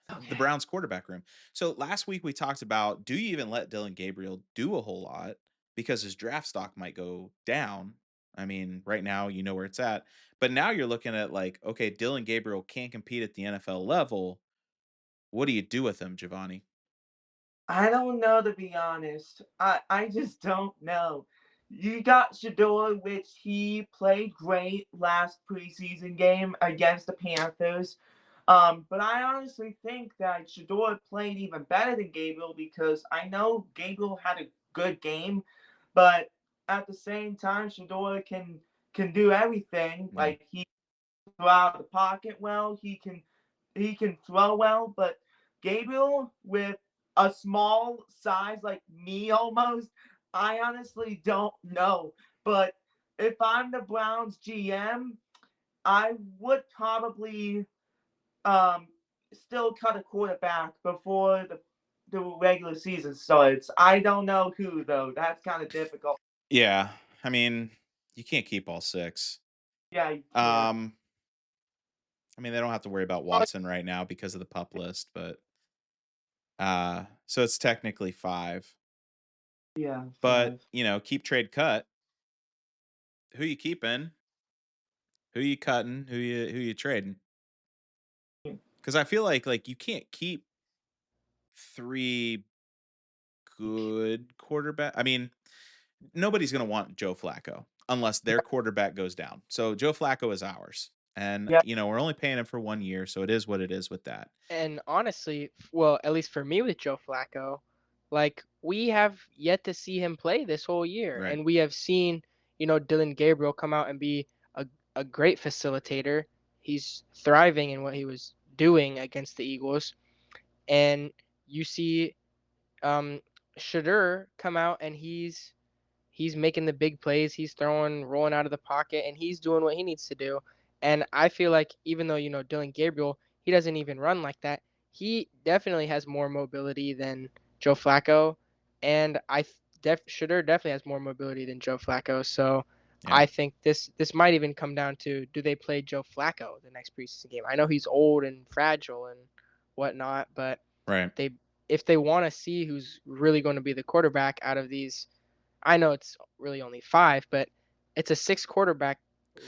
the Okay. Browns quarterback room? So last week we talked about, do you even let Dylan Gabriel do a whole lot because his draft stock might go down? I mean, right now you know where it's at, but now you're looking at like, okay, Dylan Gabriel can't compete at the NFL level. What do you do with him, Giovanni? I don't know, to be honest. I just don't know. You got Shador, which he played great last preseason game against the Panthers. But I honestly think that Shador played even better than Gabriel because I know Gabriel had a good game, but at the same time, Shador can do everything. Yeah. Like he throw out the pocket well. He can throw well, but Gabriel with a small size like me almost, I honestly don't know. But if I'm the Browns GM, I would probably um still cut a quarterback before the regular season starts. I don't know who though. That's kind of difficult. Yeah. I mean, you can't keep all six. Yeah, you can't. Um, I mean, they don't have to worry about Watson right now because of the pup list, but so it's technically five. Yeah, But, 5. keep trade cut. Who you keeping? Who you cutting? Who you trading? Because I feel like you can't keep three good quarterback. I mean, nobody's gonna want Joe Flacco unless their quarterback goes down. So Joe Flacco is ours. And Yeah, we're only paying him for 1 year, so it is what it is with that. And honestly, well, at least for me with Joe Flacco, like we have yet to see him play this whole year, Right. and we have seen, Dylan Gabriel come out and be a great facilitator. He's thriving in what he was doing against the Eagles, and you see um Shadur come out and he's making the big plays. He's throwing, rolling out of the pocket, and he's doing what he needs to do. And I feel like even though Dylan Gabriel, he doesn't even run like that. He definitely has more mobility than Joe Flacco, and Shadur definitely has more mobility than Joe Flacco. So Yeah. I think this might even come down to, do they play Joe Flacco the next preseason game? I know he's old and fragile and whatnot, but Right. they if they want to see who's really going to be the quarterback out of these, I know it's really only five, but it's a six quarterback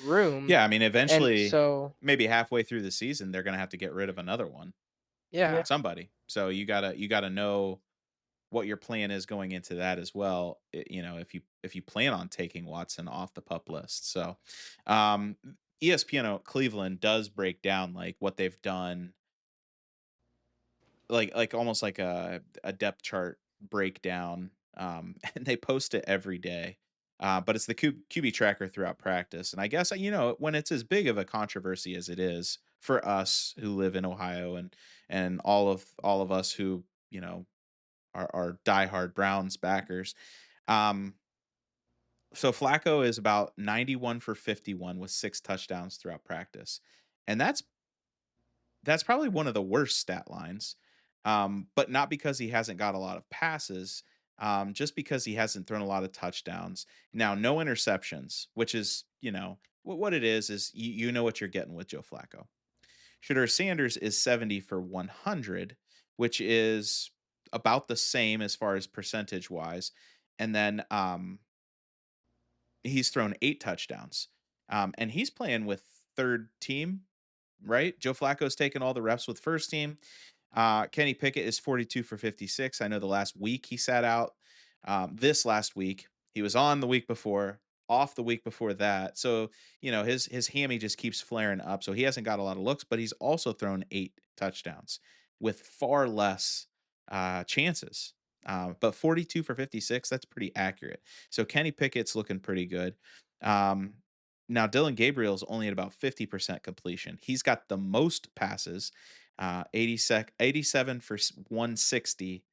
room. Yeah, I mean, And eventually, so, maybe halfway through the season, they're gonna have to get rid of another one. yeah, yeah. Somebody. So you gotta know what your plan is going into that as well. If you plan on taking Watson off the pup list. So um ESPN Cleveland does break down like what they've done, like almost like a depth chart breakdown. And they post it every day. But it's the QB tracker throughout practice. And I guess when it's as big of a controversy as it is for us who live in Ohio, and all of us who, are diehard Browns backers. Um, so Flacco is about 91 for 51 with 6 touchdowns throughout practice. And that's probably one of the worst stat lines. But not because he hasn't got a lot of passes, just because he hasn't thrown a lot of touchdowns. Now, no interceptions, which is, what it is you know what you're getting with Joe Flacco. Shedeur Sanders is 70 for 100, which is about the same as far as percentage wise. And then he's thrown 8 touchdowns. And he's playing with third team, right? Joe Flacco's taking all the reps with first team. Kenny Pickett is 42 for 56. I know the last week he sat out. This last week, he was on the week before, off the week before that. So, his hammy just keeps flaring up. So he hasn't got a lot of looks, but he's also thrown 8 touchdowns with far less chances. But 42 for 56, that's pretty accurate. So Kenny Pickett's looking pretty good. Um, Now Dylan Gabriel's only at about 50% completion. He's got the most passes, 87 for 160,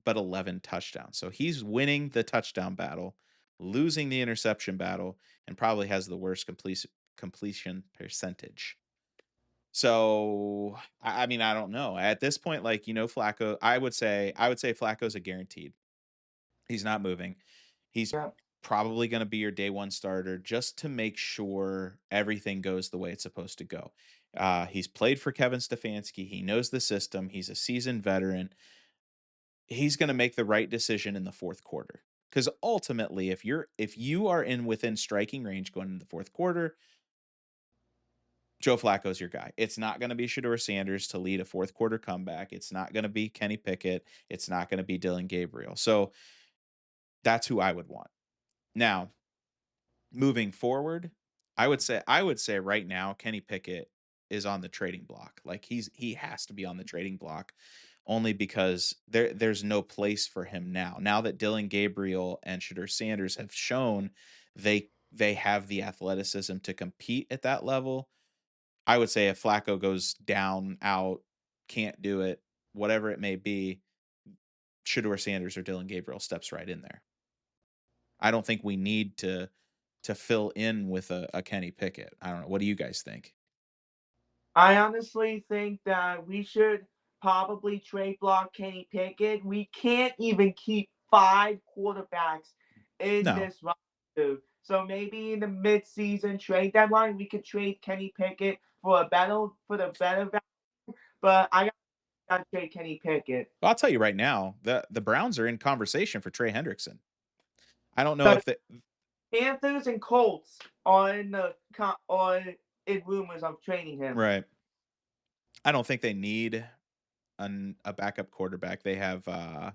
but 11 touchdowns. So he's winning the touchdown battle, losing the interception battle, and probably has the worst completion percentage. So I mean, I don't know. At this point, like, Flacco, I would say Flacco's a guaranteed. He's not moving. He's yeah. probably going to be your day one starter just to make sure everything goes the way it's supposed to go. He's played for Kevin Stefanski. He knows the system. He's a seasoned veteran. He's going to make the right decision in the fourth quarter. Because ultimately, if you are within striking range going into the fourth quarter, Joe Flacco's your guy. It's not going to be Shedeur Sanders to lead a fourth quarter comeback. It's not going to be Kenny Pickett. It's not going to be Dillon Gabriel. So that's who I would want. Now, moving forward, I would say right now Kenny Pickett is on the trading block. Like he has to be on the trading block only because there's no place for him now. Now that Dillon Gabriel and Shedeur Sanders have shown they have the athleticism to compete at that level, I would say if Flacco goes down, out, can't do it, whatever it may be, Shedeur Sanders or Dillon Gabriel steps right in there. I don't think we need to fill in with a Kenny Pickett. I don't know. What do you guys think? I honestly think that we should probably trade block Kenny Pickett. We can't even keep 5 quarterbacks in No. this roster. So maybe in the mid-season trade deadline, we could trade Kenny Pickett for the better value. But I got to trade Kenny Pickett. Well, I'll tell you right now, the Browns are in conversation for Trey Hendrickson. I don't know The if the Panthers and Colts are in rumors of trading him. right. I don't think they need a backup quarterback. They have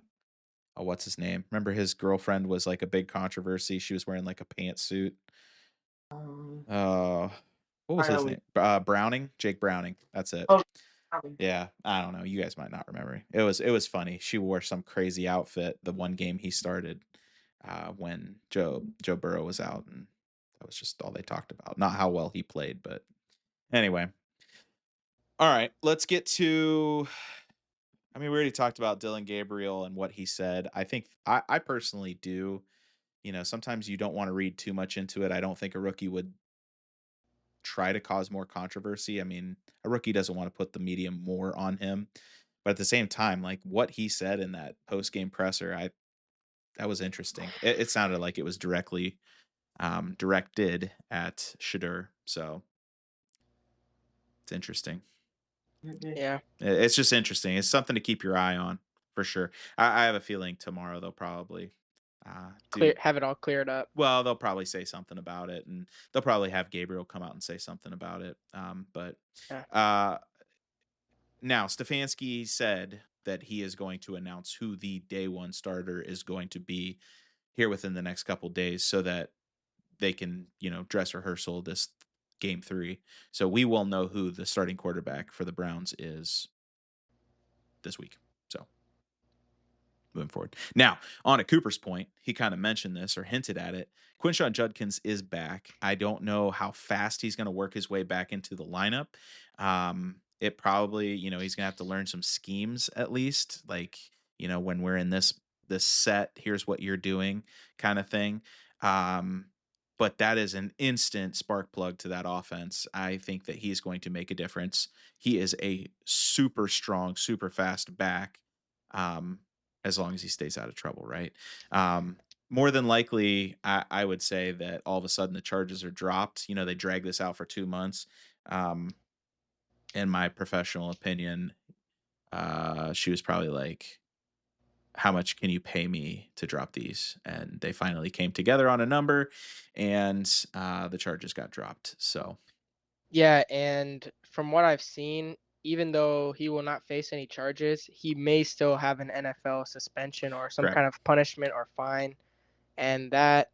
what's his name? Remember his girlfriend was like a big controversy. She was wearing like a pantsuit. What was his name? Browning, Jake Browning. That's it. Oh, yeah, I don't know. You guys might not remember. It was funny. She wore some crazy outfit the one game he started when Joe Burrow was out, and that was just all they talked about. Not how well he played, but anyway. All right, let's get to. I mean, we already talked about Dillon Gabriel and what he said. I think I personally do. Sometimes you don't want to read too much into it. I don't think a rookie would try to cause more controversy. I mean, a rookie doesn't want to put the media more on him. But at the same time, like what he said in that post-game presser, that was interesting. It sounded like it was directly directed at Shedeur. So it's interesting. Yeah. It's just interesting. It's something to keep your eye on for sure. I have a feeling tomorrow they'll probably have it all cleared up. Well, they'll probably say something about it, and they'll probably have Gabriel come out and say something about it. Now Stefanski said that he is going to announce who the day one starter is going to be here within the next couple days, so that they can, dress rehearsal this game 3. So we will know who the starting quarterback for the Browns is this week. So moving forward. Now, on at Cooper's point, he kind of mentioned this or hinted at it. Quinshon Judkins is back. I don't know how fast he's going to work his way back into the lineup. It probably, he's going to have to learn some schemes at least. Like, when we're in this set, here's what you're doing kind of thing. But that is an instant spark plug to that offense. I think that he's going to make a difference. He is a super strong, super fast back. As long as he stays out of trouble, right? More than likely, I would say that all of a sudden the charges are dropped. They drag this out for 2 months. In my professional opinion, she was probably like, how much can you pay me to drop these? And they finally came together on a number, and the charges got dropped. So, yeah, and from what I've seen, even though he will not face any charges, he may still have an NFL suspension or some kind of punishment or fine. And that,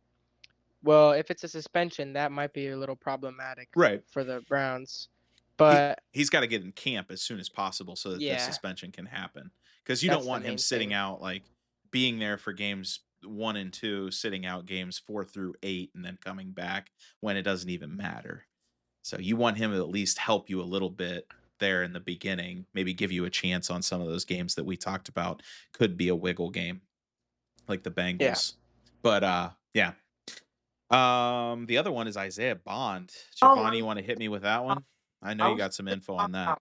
well, if it's a suspension, that might be a little problematic for the Browns. But he's got to get in camp as soon as possible so that the suspension can happen. Because you don't want him sitting out, like being there for games 1 and 2, sitting out games 4 through 8, and then coming back when it doesn't even matter. So you want him to at least help you a little bit there in the beginning, maybe give you a chance on some of those games that we talked about could be a wiggle game, like the Bengals. But yeah. The other one is Isaiah Bond. Giovanni, you want to hit me with that one? I know you got some info on that.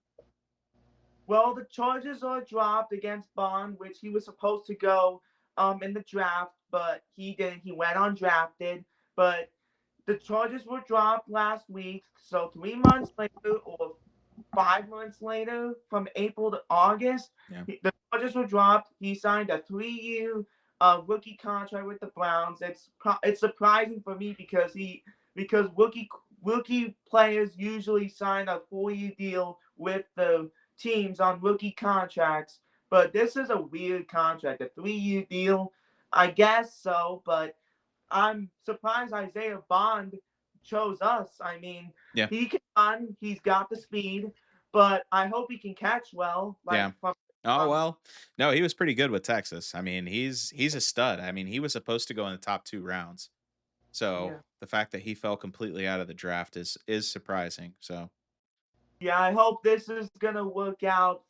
Well, the charges are dropped against Bond, which he was supposed to go in the draft, but he didn't. He went undrafted, but the charges were dropped last week. So 3 months later, or 5 months later, from April to August, Yeah. the charges were dropped. He signed a 3-year rookie contract with the Browns. It's surprising for me because rookie players usually sign a 4-year deal with the teams on rookie contracts. But this is a weird contract, a 3-year deal. I guess so, but I'm surprised Isaiah Bond chose us. I mean, Yeah. he can run, he's got the speed, but I hope he can catch well. Yeah. Like from Oh, well, no, he was pretty good with Texas. I mean, he's a stud. I mean, he was supposed to go in the top 2 rounds. So, yeah. the fact that he fell completely out of the draft is surprising. So, Yeah, I hope this is gonna work out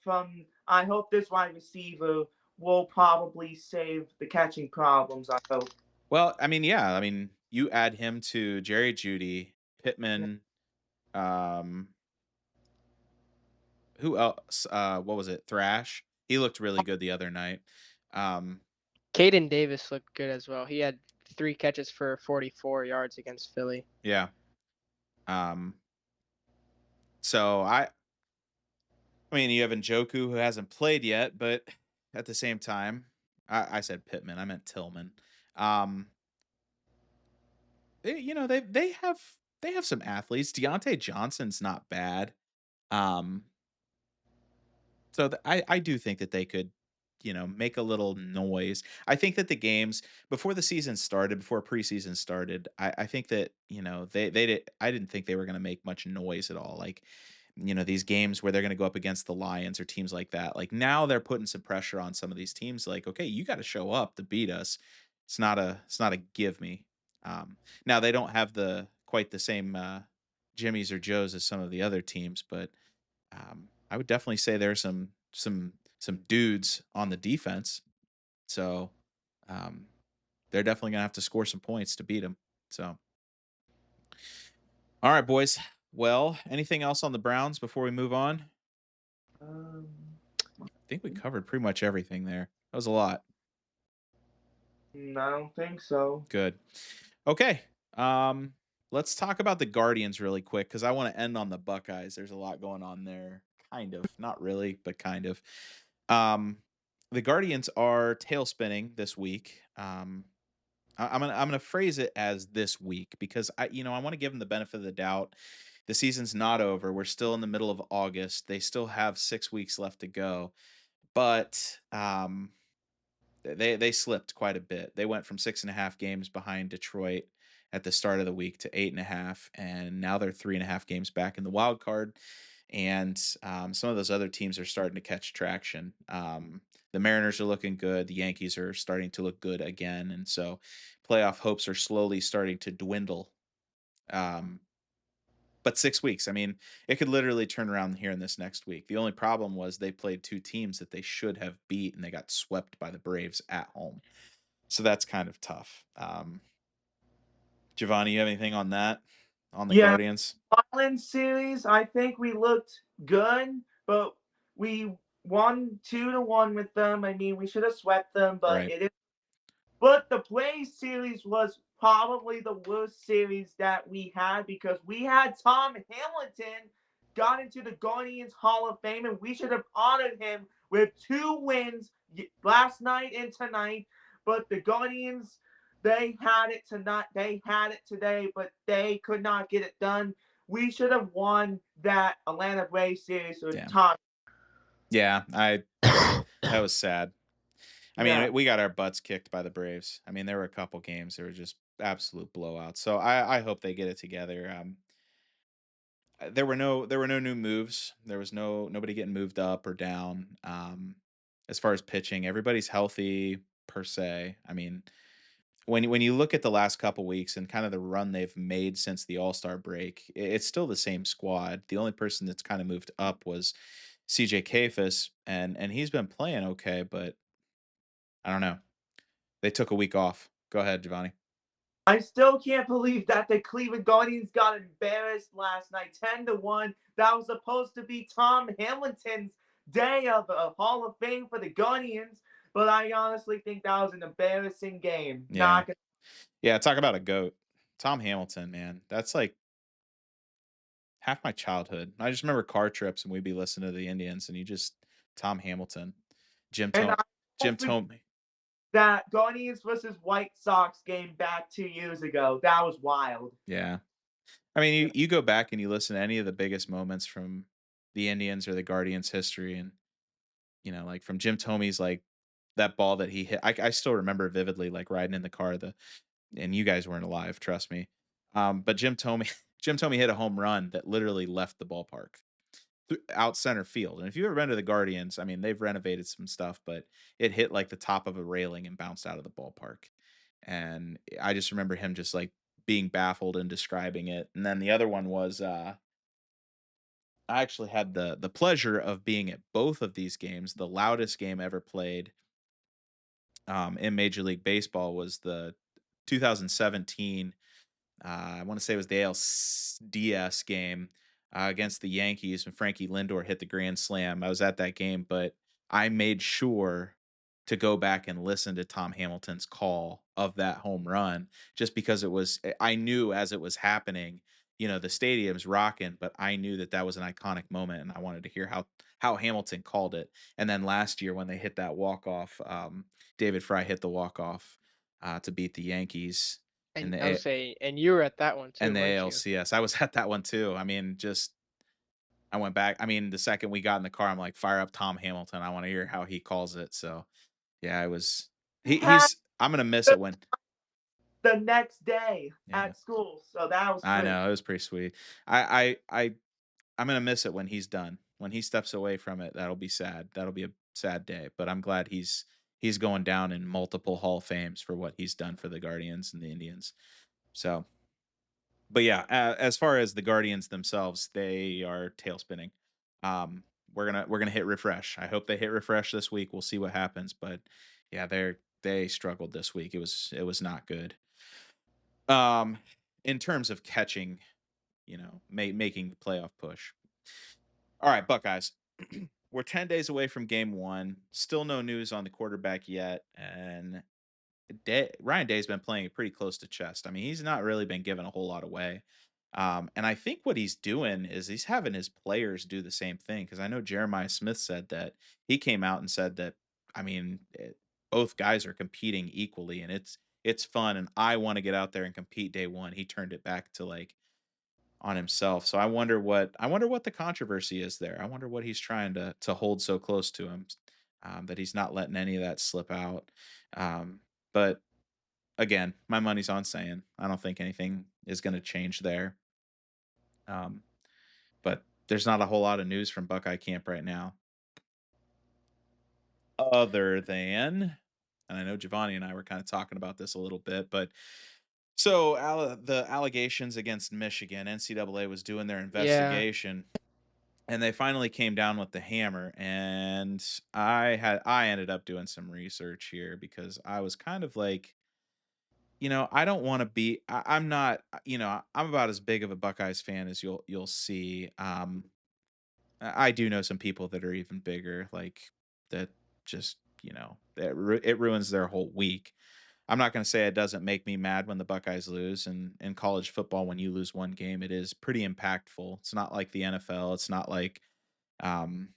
I hope this wide receiver will probably save the catching problems, I hope. well, I mean, yeah, I mean, you add him to Jerry Jeudy, Yeah. Pittman, um, who else? What was it? Thrash. He looked really good the other night. Um, Caden Davis looked good as well. He had 3 catches for 44 yards against Philly. yeah. Um, so I mean, you have Njoku who hasn't played yet, but at the same time, I said Pittman, I meant Tillman. Um, they have some athletes. Deontay Johnson's not bad. Um, So I do think that they could, make a little noise. I think that the games before the season started, before preseason started, I think that they did. I didn't think they were going to make much noise at all. Like, these games where they're going to go up against the Lions or teams like that. Like now they're putting some pressure on some of these teams. Like, okay, you got to show up to beat us. It's not a give me. Now they don't have the quite the same Jimmys or Joes as some of the other teams, but I would definitely say there's some dudes on the defense. So um, they're definitely gonna have to score some points to beat them. So all right, boys. Well, anything else on the Browns before we move on? Um, I think we covered pretty much everything there. That was a lot. I don't think so. Good. Okay. Um, let's talk about the Guardians really quick because I want to end on the Buckeyes. There's a lot going on there. Kind of. Not really, but kind of. Um, the Guardians are tail spinning this week. I'm gonna phrase it as this week because I want to give them the benefit of the doubt. The season's not over. We're still in the middle of August. They still have 6 weeks left to go, but they slipped quite a bit. They went from 6.5 games behind Detroit at the start of the week to 8.5, and now they're 3.5 games back in the wild card. And some of those other teams are starting to catch traction. The Mariners are looking good. The Yankees are starting to look good again, and so playoff hopes are slowly starting to dwindle. Um, but 6 weeks, I mean, it could literally turn around here in this next week. The only problem was they played 2 teams that they should have beat, and they got swept by the Braves at home. So that's kind of tough. Giovanni, you have anything on that? On the Yeah, Guardians? Island series, I think we looked good, but we won 2-1 with them. I mean, we should have swept them, but Right. But the Blaze series was probably the worst series that we had because we had Tom Hamilton got into the Guardians Hall of Fame, and we should have honored him with 2 wins last night and tonight. But the Guardians, they had it tonight. They had it today, but they could not get it done. We should have won that Atlanta Braves series with Yeah. Tom. Yeah. That was sad. I Yeah. mean, we got our butts kicked by the Braves. I mean, there were a couple games that were just absolute blowouts. So I hope they get it together. There were no new moves. There was nobody getting moved up or down. As far as pitching, everybody's healthy per se. I mean, when you look at the last couple weeks and kind of the run they've made since the All-Star break, it's still the same squad. The only person that's kind of moved up was CJ Kafis, and he's been playing okay, but I don't know. They took a week off. Go ahead, Giovanni. I still can't believe that the Cleveland Guardians got embarrassed last night, 10-1. That was supposed to be Tom Hamilton's day of a Hall of Fame for the Guardians, but I honestly think that was an embarrassing game. Yeah. Not gonna. Yeah, talk about a goat. Tom Hamilton, man. That's like half my childhood. I just remember car trips and we'd be listening to the Indians and you just Tom Hamilton, Jim And Tome, I Jim don't forget Tome. that Guardians versus White Sox game back 2 years ago. That was wild. Yeah. I mean, Yeah. you go back and you listen to any of the biggest moments from the Indians or the Guardians history and like from Jim Tomey's like that ball that he hit. I still remember vividly like riding in the car and you guys weren't alive, trust me. But Jim Tomey Jim Tomey hit a home run that literally left the ballpark out center field. And if you've ever been to the Guardians, I mean, they've renovated some stuff, but it hit like the top of a railing and bounced out of the ballpark. And I just remember him just like being baffled and describing it. And then the other one was I actually had the pleasure of being at both of these games. The loudest game ever played in Major League Baseball was the 2017 I want to say it was the ALDS game against the Yankees when Frankie Lindor hit the grand slam. I was at that game, but I made sure to go back and listen to Tom Hamilton's call of that home run just because I knew as it was happening, the stadium's rocking, but I knew that that was an iconic moment and I wanted to hear how Hamilton called it. And then last year when they hit that walk off, David Fry hit the walk off to beat the Yankees in And the I would say, and you were at that one and too, the weren't you? ALCS. I was at that one too. I mean, just I went back. I mean, the second we got in the car, I'm like, fire up Tom Hamilton. I want to hear how he calls it. So yeah, I was Had he's I'm gonna miss it when the next day yeah. at school, so that was I great. know, it was pretty sweet. I'm gonna miss it when he's done. When he steps away from it, that'll be sad. That'll be a sad day. But I'm glad he's going down in multiple Hall of Fames for what he's done for the Guardians and the Indians. So but yeah, as far as the Guardians themselves, they are tail spinning. We're gonna hit refresh. I hope they hit refresh this week. We'll see what happens. But yeah, they struggled this week. It was not good. Um, in terms of catching, making the playoff push. All right, Buckeyes. We're 10 days away from game one. Still no news on the quarterback yet, and Ryan Day's been playing it pretty close to chest. I mean, he's not really been given a whole lot away. And I think what he's doing is he's having his players do the same thing. Because I know Jeremiah Smith said that he came out and said that, I mean, both guys are competing equally, and it's fun. And I want to get out there and compete day one. He turned it back to like on himself. So I wonder what the controversy is there. I wonder what he's trying to hold so close to him that he's not letting any of that slip out. But again, my money's on saying I don't think anything is going to change there. Um, but there's not a whole lot of news from Buckeye camp right now, other than, and I know Giovanni and I were kind of talking about this a little bit, but so the allegations against Michigan, NCAA was doing their Yeah. investigation, and they finally came down with the hammer. And I ended up doing some research here because I was kind of like, I don't want to be. I'm not. I'm about as big of a Buckeyes fan as you'll see. I do know some people that are even bigger, like that. Just it ruins their whole week. I'm not going to say it doesn't make me mad when the Buckeyes lose. And in college football, when you lose one game, it is pretty impactful. It's not like the NFL. It's not like um,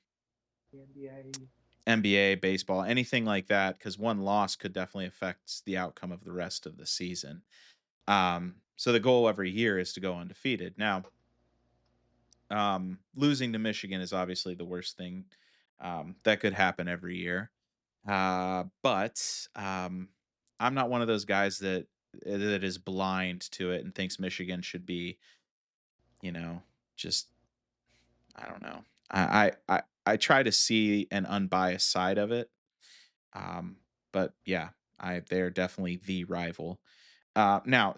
NBA. NBA, baseball, anything like that. Because one loss could definitely affect the outcome of the rest of the season. So the goal every year is to go undefeated. Now, losing to Michigan is obviously the worst thing that could happen every year. But I'm not one of those guys that is blind to it and thinks Michigan should be, you know, just I don't know. I try to see an unbiased side of it. But yeah, they're definitely the rival. Now,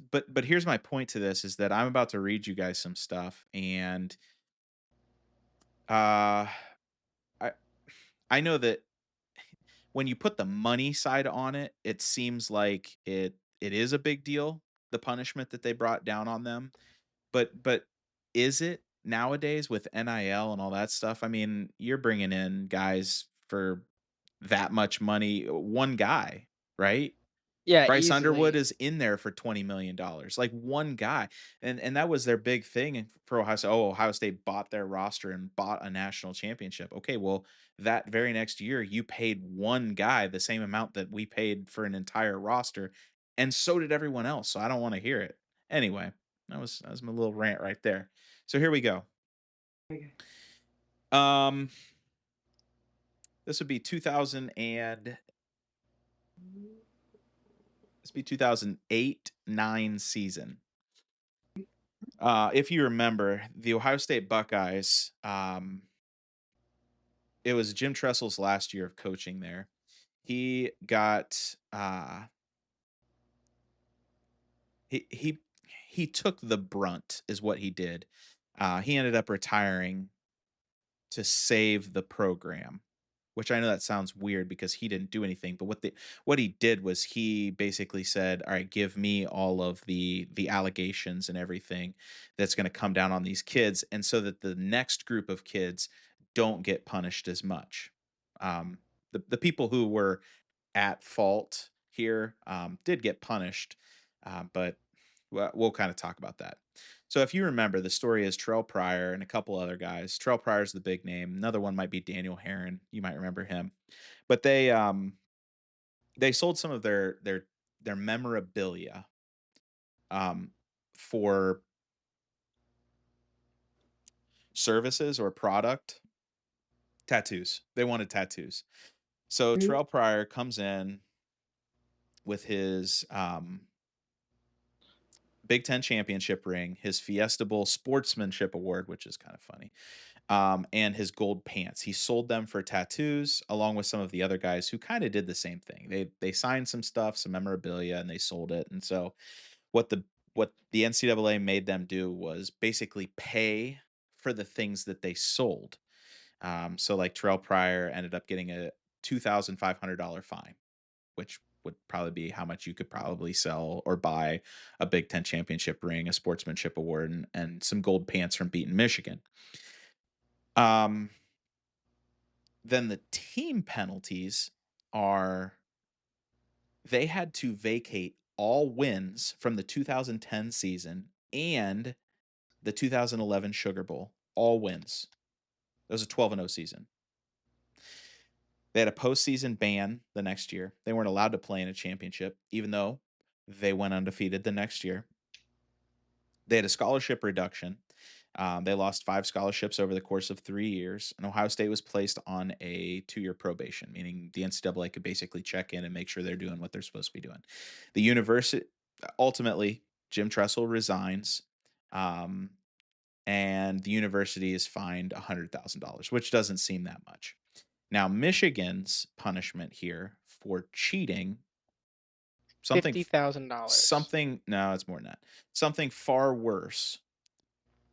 but here's my point to this is that I'm about to read you guys some stuff, and uh, I I know that when you put the money side on it, it seems like it is a big deal, the punishment that they brought down on them. But is it nowadays with NIL and all that stuff? I mean, you're bringing in guys for that much money, one guy, right? Yeah, Bryce Underwood easily. is in there for $20 million. Like one guy. And that was their big thing for Ohio State. Oh, Ohio State bought their roster and bought a national championship. Okay, well, that very next year, you paid one guy the same amount that we paid for an entire roster, and so did everyone else. So I don't want to hear it. Anyway, that was my little rant right there. So here we go. Okay. This would be 2008-9 season. If you remember, the Ohio State Buckeyes, it was Jim Tressel's last year of coaching there. He got he took the brunt, is what he did. He ended up retiring to save the program, which I know that sounds weird because he didn't do anything, but what he did was he basically said, all right, give me all of the allegations and everything that's going to come down on these kids, and so that the next group of kids don't get punished as much. The people who were at fault here did get punished, but we'll kind of talk about that. So if you remember, the story is Terrell Pryor and a couple other guys. Terrell Pryor's the big name. Another one might be Daniel Herron. You might remember him. But they sold some of their memorabilia for services or product. Tattoos. They wanted tattoos. So Terrell Pryor comes in with his Big Ten championship ring, his Fiesta Bowl sportsmanship award, which is kind of funny, and his gold pants. He sold them for tattoos, along with some of the other guys who kind of did the same thing. They signed some stuff, some memorabilia, and they sold it. And so what the NCAA made them do was basically pay for the things that they sold. So like Terrell Pryor ended up getting a $2,500 fine, which would probably be how much you could probably sell or buy a Big Ten championship ring, a sportsmanship award, and some gold pants from Beaton, Michigan. Then the team penalties are they had to vacate all wins from the 2010 season and the 2011 Sugar Bowl. All wins. It was a 12-0 season. They had a postseason ban the next year. They weren't allowed to play in a championship, even though they went undefeated the next year. They had a scholarship reduction. They lost 5 scholarships over the course of 3 years, and Ohio State was placed on a 2-year probation, meaning the NCAA could basically check in and make sure they're doing what they're supposed to be doing. The university, ultimately, Jim Tressel resigns, and the university is fined $100,000, which doesn't seem that much. Now, Michigan's punishment here for cheating, $50,000. no, it's more than that. Something far worse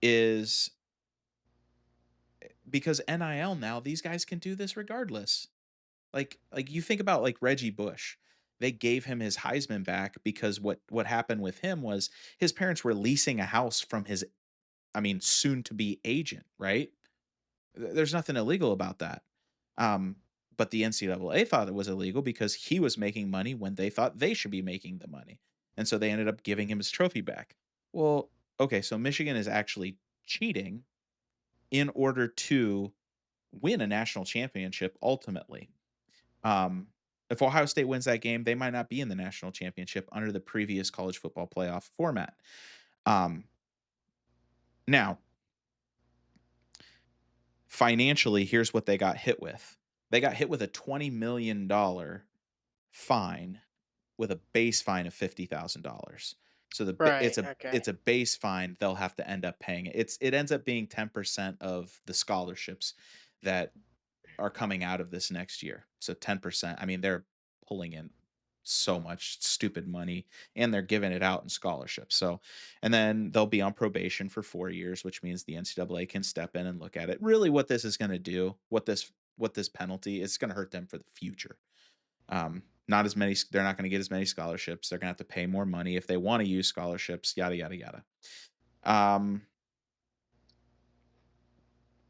is because NIL now, these guys can do this regardless. Like you think about like Reggie Bush. They gave him his Heisman back because what happened with him was his parents were leasing a house from his, soon to be agent, right? There's nothing illegal about that. But the NCAA thought it was illegal because he was making money when they thought they should be making the money. And so they ended up giving him his trophy back. Well, okay, so Michigan is actually cheating in order to win a national championship ultimately. If Ohio State wins that game, they might not be in the national championship under the previous college football playoff format. Now, financially, here's what they got hit with. They got hit with a $20 million fine with a base fine of $50,000. So it's a base fine. They'll have to end up paying it. It ends up being 10% of the scholarships that are coming out of this next year. So 10%. They're pulling in so much stupid money and they're giving it out in scholarships. So, and then they'll be on probation for 4 years, which means the NCAA can step in and look at it. Really what this is going to do, what this penalty is going to hurt them for the future. Not as many, they're not going to get as many scholarships. They're going to have to pay more money if they want to use scholarships, yada, yada, yada.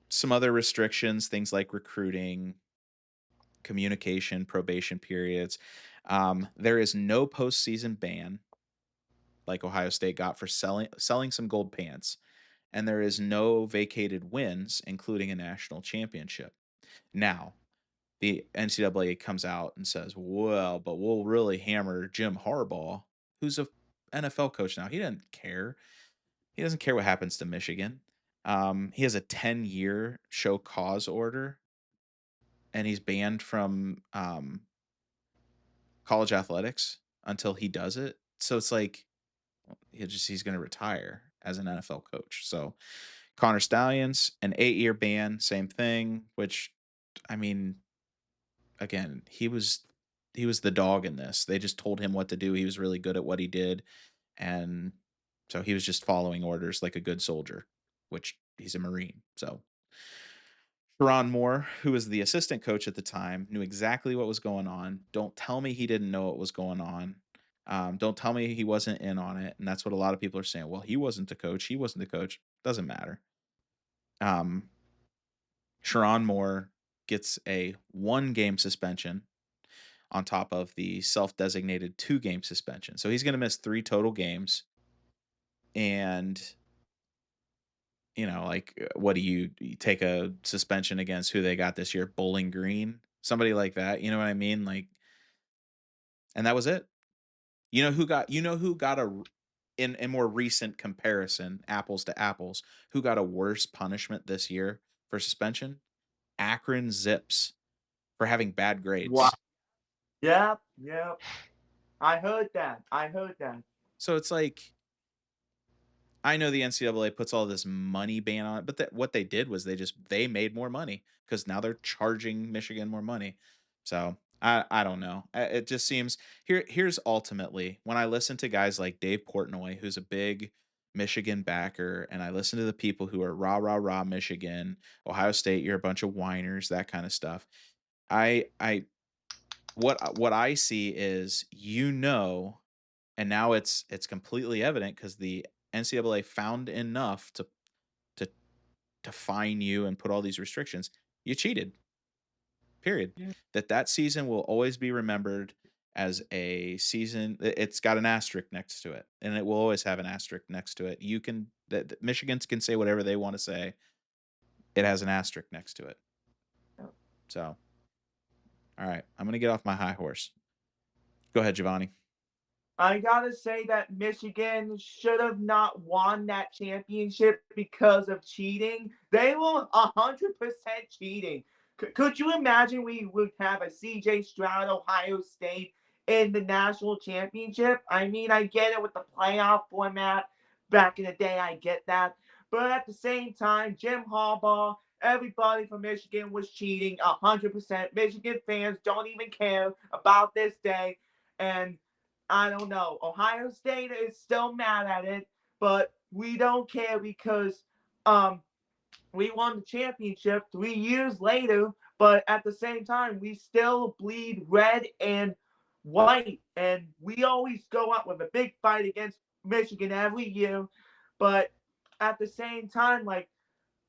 Some other restrictions, things like recruiting, communication, probation periods. There is no postseason ban like Ohio State got for selling some gold pants, and there is no vacated wins, including a national championship. Now, the NCAA comes out and says, "Well, but we'll really hammer Jim Harbaugh, who's a NFL coach now. He doesn't care. He doesn't care what happens to Michigan. He has a 10-year show cause order, and he's banned from college athletics until he does it. So it's like he's going to retire as an NFL coach. So Connor Stallions, an 8-year ban, same thing. Which, I mean, again, he was the dog in this. They just told him what to do. He was really good at what he did, and so he was just following orders like a good soldier, which he's a Marine. So Sharon Moore, who was the assistant coach at the time, knew exactly what was going on. Don't tell me he didn't know what was going on. Don't tell me he wasn't in on it. And that's what a lot of people are saying. Well, he wasn't the coach. He wasn't the coach. Doesn't matter. Sharon Moore gets a 1-game suspension on top of the self-designated 2-game suspension. So he's going to miss 3 total games. And what do you take a suspension against who they got this year? Bowling Green, somebody like that. You know what I mean? Like, and that was it. You know who got in more recent comparison, apples to apples, who got a worse punishment this year for suspension? Akron Zips for having bad grades. Wow. Yep. I heard that. So it's like, I know the NCAA puts all this money ban on it, but what they did was they made more money because now they're charging Michigan more money. So I don't know. It just seems here's ultimately when I listen to guys like Dave Portnoy, who's a big Michigan backer, and I listen to the people who are rah Michigan, Ohio State, you're a bunch of whiners, that kind of stuff. What I see is, and now it's completely evident because the NCAA found enough to fine you and put all these restrictions. You cheated. Period. Yeah. That season will always be remembered as a season. It's got an asterisk next to it, and it will always have an asterisk next to it. Michigans can say whatever they want to say. It has an asterisk next to it. So, all right, I'm gonna get off my high horse. Go ahead, Giovanni. I gotta say that Michigan should have not won that championship because of cheating. They were 100% cheating. Could you imagine we would have a CJ Stroud Ohio State in the national championship? I mean, I get it with the playoff format back in the day. I get that. But at the same time, Jim Harbaugh, everybody from Michigan was cheating 100%. Michigan fans don't even care about this day. And I don't know. Ohio State is still mad at it, but we don't care because we won the championship 3 years later, but at the same time, we still bleed red and white. And we always go up with a big fight against Michigan every year. But at the same time, like,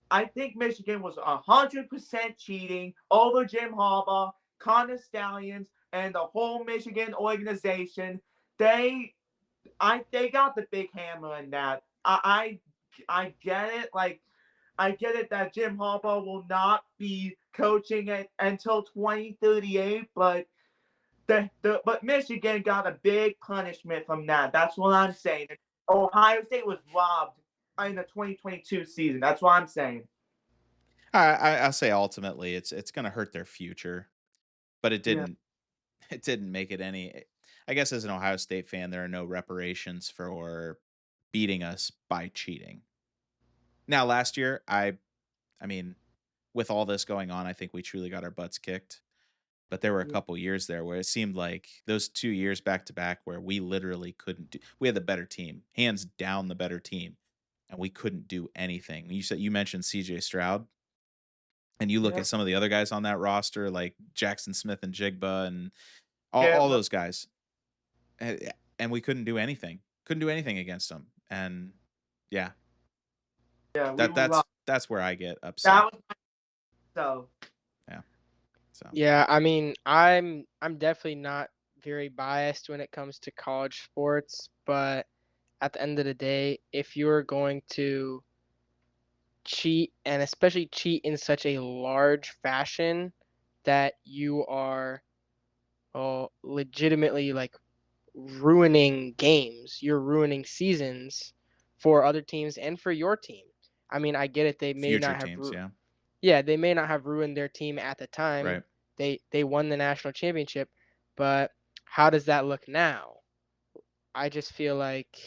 I think Michigan was 100% cheating over Jim Harbaugh, Connor Stallions, and the whole Michigan organization. They got the big hammer in that. I get it. Like, I get it that Jim Harbaugh will not be coaching it until 2038, but but Michigan got a big punishment from that. That's what I'm saying. Ohio State was robbed in the 2022 season. That's what I'm saying. I'll say ultimately it's going to hurt their future, but it Yeah. didn't. It didn't make it any. I guess as an Ohio State fan, there are no reparations for beating us by cheating. Now, last year, I mean, with all this going on, I think we truly got our butts kicked. But there were a couple years there where it seemed like those 2 years back to back where we literally couldn't do. We had the better team, hands down, the better team, and we couldn't do anything. You mentioned C.J. Stroud, and you look at some of the other guys on that roster, like Jackson Smith and Jigba, and all those guys, and we couldn't do anything. Couldn't do anything against them, and yeah, that's where I get upset. That was so. Yeah. So Yeah, I mean, I'm definitely not very biased when it comes to college sports, but at the end of the day, if you're going to cheat, and especially cheat in such a large fashion that you are legitimately like ruining games, you're ruining seasons for other teams and for your team. I mean, I get it. They may Future not have, teams, yeah. yeah, they may not have ruined their team at the time. Right. They won the national championship, but how does that look now? I just feel like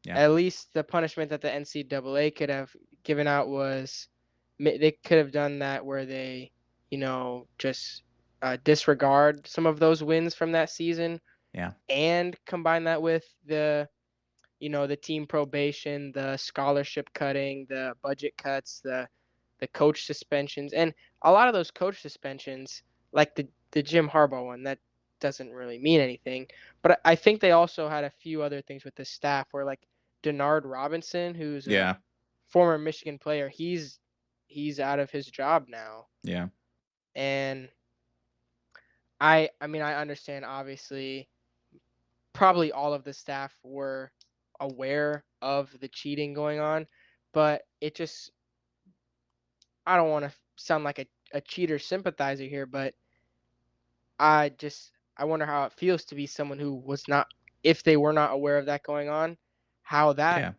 Yeah. at least the punishment that the NCAA could have given out was they could have done that where they, just disregard some of those wins from that season. Yeah. And combine that with the team probation, the scholarship cutting, the budget cuts, the coach suspensions, and a lot of those coach suspensions, like the Jim Harbaugh one, that doesn't really mean anything. But I think they also had a few other things with the staff where like Denard Robinson, who's a former Michigan player, he's out of his job now. Yeah. And I mean, I understand obviously probably all of the staff were aware of the cheating going on, but it just, I don't want to sound like a cheater sympathizer here, but I wonder how it feels to be someone who was not, if they were not aware of that going on, how that,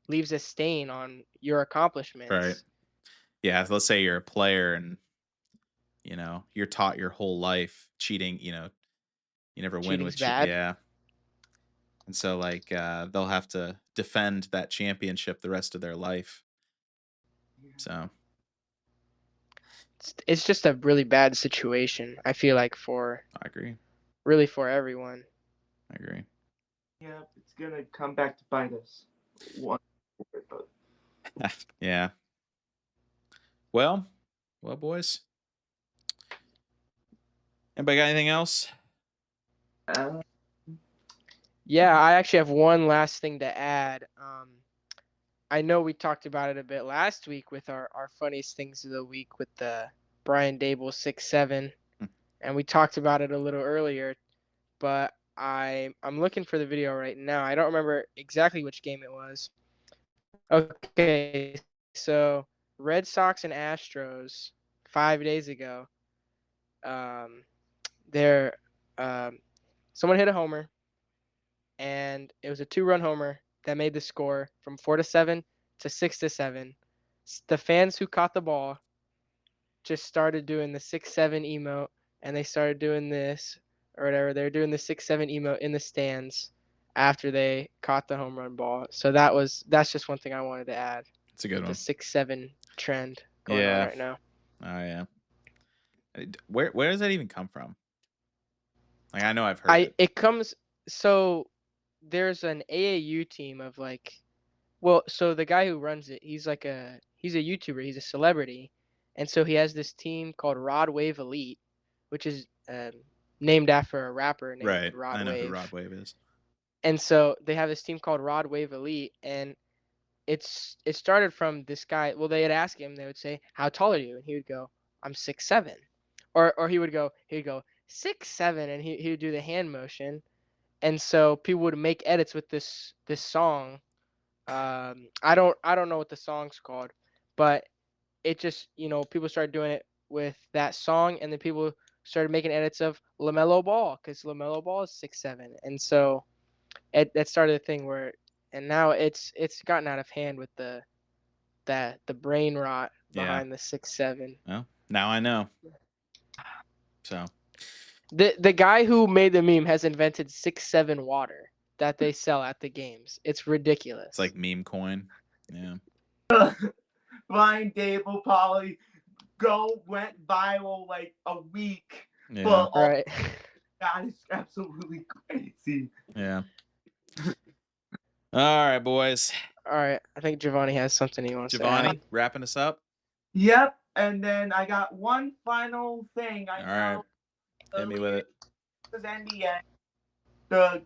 leaves a stain on your accomplishments. Right. Yeah. Let's say you're a player and, you're taught your whole life cheating, you never win with bad. Yeah. And so like they'll have to defend that championship the rest of their life. So it's just a really bad situation, I feel like, I agree. Really for everyone. I agree. Yeah, it's gonna come back to bite us. Yeah. Well, boys. Anybody got anything else? Yeah, I actually have one last thing to add. I know we talked about it a bit last week with our funniest things of the week with the Brian Dable 6'7", and we talked about it a little earlier, but I'm looking for the video right now. I don't remember exactly which game it was. Okay, so Red Sox and Astros 5 days ago. Someone hit a homer, and it was a 2-run homer that made the score from 4-7 to 6-7. The fans who caught the ball just started doing the 6-7 emote, and they started doing this or whatever. They're doing the 6-7 emote in the stands after they caught the home run ball. So that's just one thing I wanted to add. It's a good one. The 6-7 trend going on right now. Oh yeah. Where does that even come from? Like I know I've heard it. It comes, so there's an AAU team of so the guy who runs it, he's a YouTuber, he's a celebrity, and so he has this team called Rod Wave Elite, which is named after a rapper named Rod Wave. I know who Rod Wave is. And so they have this team called Rod Wave Elite, and it started from this guy. Well, they had asked him, they would say, "How tall are you?" And he would go, "I'm 6'7", or he would go 6'7", and he would do the hand motion, and so people would make edits with this song. I don't know what the song's called, but it just, people started doing it with that song, and then people started making edits of LaMelo Ball because LaMelo Ball is 6'7", and so that started a thing where, and now it's gotten out of hand with the brain rot behind the 6'7". Well, now I know. So the guy who made the meme has invented 6'7" water that they sell at the games. It's ridiculous. It's like meme coin. Yeah. Brian Dable probably went viral like a week. Yeah. But right. That is absolutely crazy. Yeah. All right, boys. All right. I think Giovanni has something he wants to add. Wrapping us up? Yep. And then I got one final thing. All right. Hit me with it. The NBA. The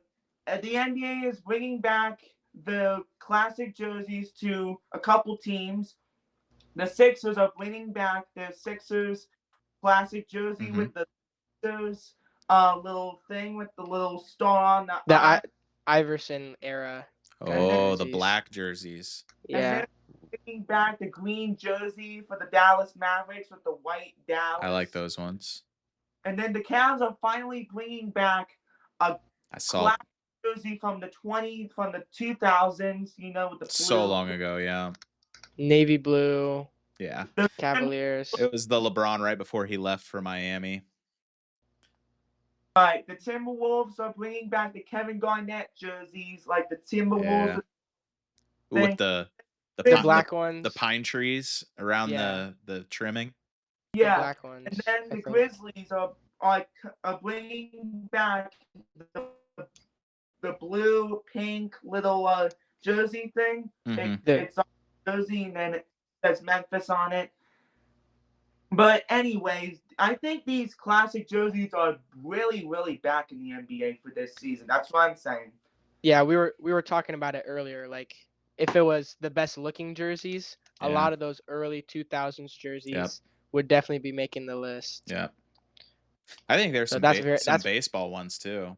NBA is bringing back the classic jerseys to a couple teams. The Sixers are bringing back the Sixers classic jersey with the Sixers little thing with the little star on the The eye. Iverson era. Oh, the jerseys. black jerseys. And Yeah. then bringing back the green jersey for the Dallas Mavericks with the white Dallas. I like those ones. And then the Cavs are finally bringing back a I saw classic jersey from the 2000s, you know, with the blue. so long ago. Yeah. Navy blue. Yeah. The Cavaliers. It was the LeBron right before he left for Miami. Right, the Timberwolves are bringing back the Kevin Garnett jerseys, like the Timberwolves. Yeah. With the black ones. the pine trees around Yeah. the trimming. Yeah, The black ones. and then I the think. Grizzlies are bringing back the blue, pink little jersey thing. Mhm. It's on the jersey, and then it says Memphis on it. But anyways, I think these classic jerseys are really, really back in the NBA for this season. That's what I'm saying. Yeah, we were talking about it earlier. Like, if it was the best looking jerseys, a Yeah. lot of those early 2000s jerseys would definitely be making the list. Yeah. I think there's So some baseball ones too.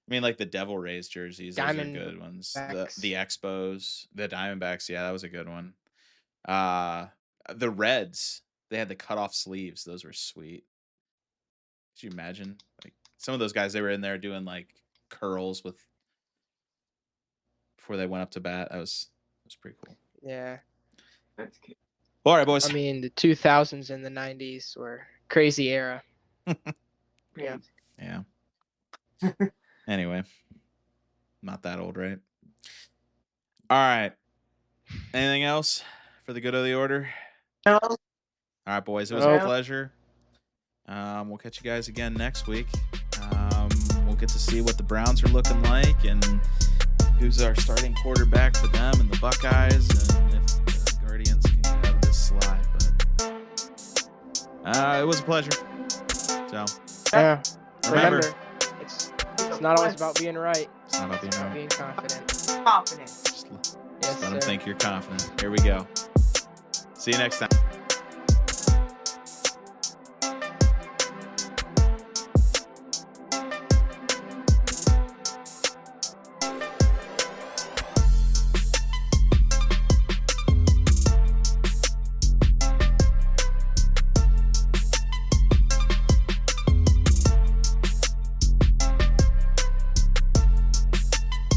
I mean, like the Devil Rays jerseys, those are good ones. The Expos, the Diamondbacks, yeah, that was a good one. The Reds, they had the cutoff sleeves. Those were sweet. Could you imagine? Like some of those guys, they were in there doing like curls before they went up to bat. That was pretty cool. Yeah. That's cute. All right, boys. I mean, the 2000s and the 90s were crazy era. Yeah. Yeah. Anyway, not that old, right? All right. Anything else for the good of the order? No. All right, boys. It was a pleasure. We'll catch you guys again next week. We'll get to see what the Browns are looking like and who's our starting quarterback for them and the Buckeyes, and if the Guardians can get out of this slide. But it was a pleasure. So Yeah. remember, it's not always about being right. it's not about being right. Being confident. Confident. Just Yes, let them sir. think you're confident. Here we go. See you next time.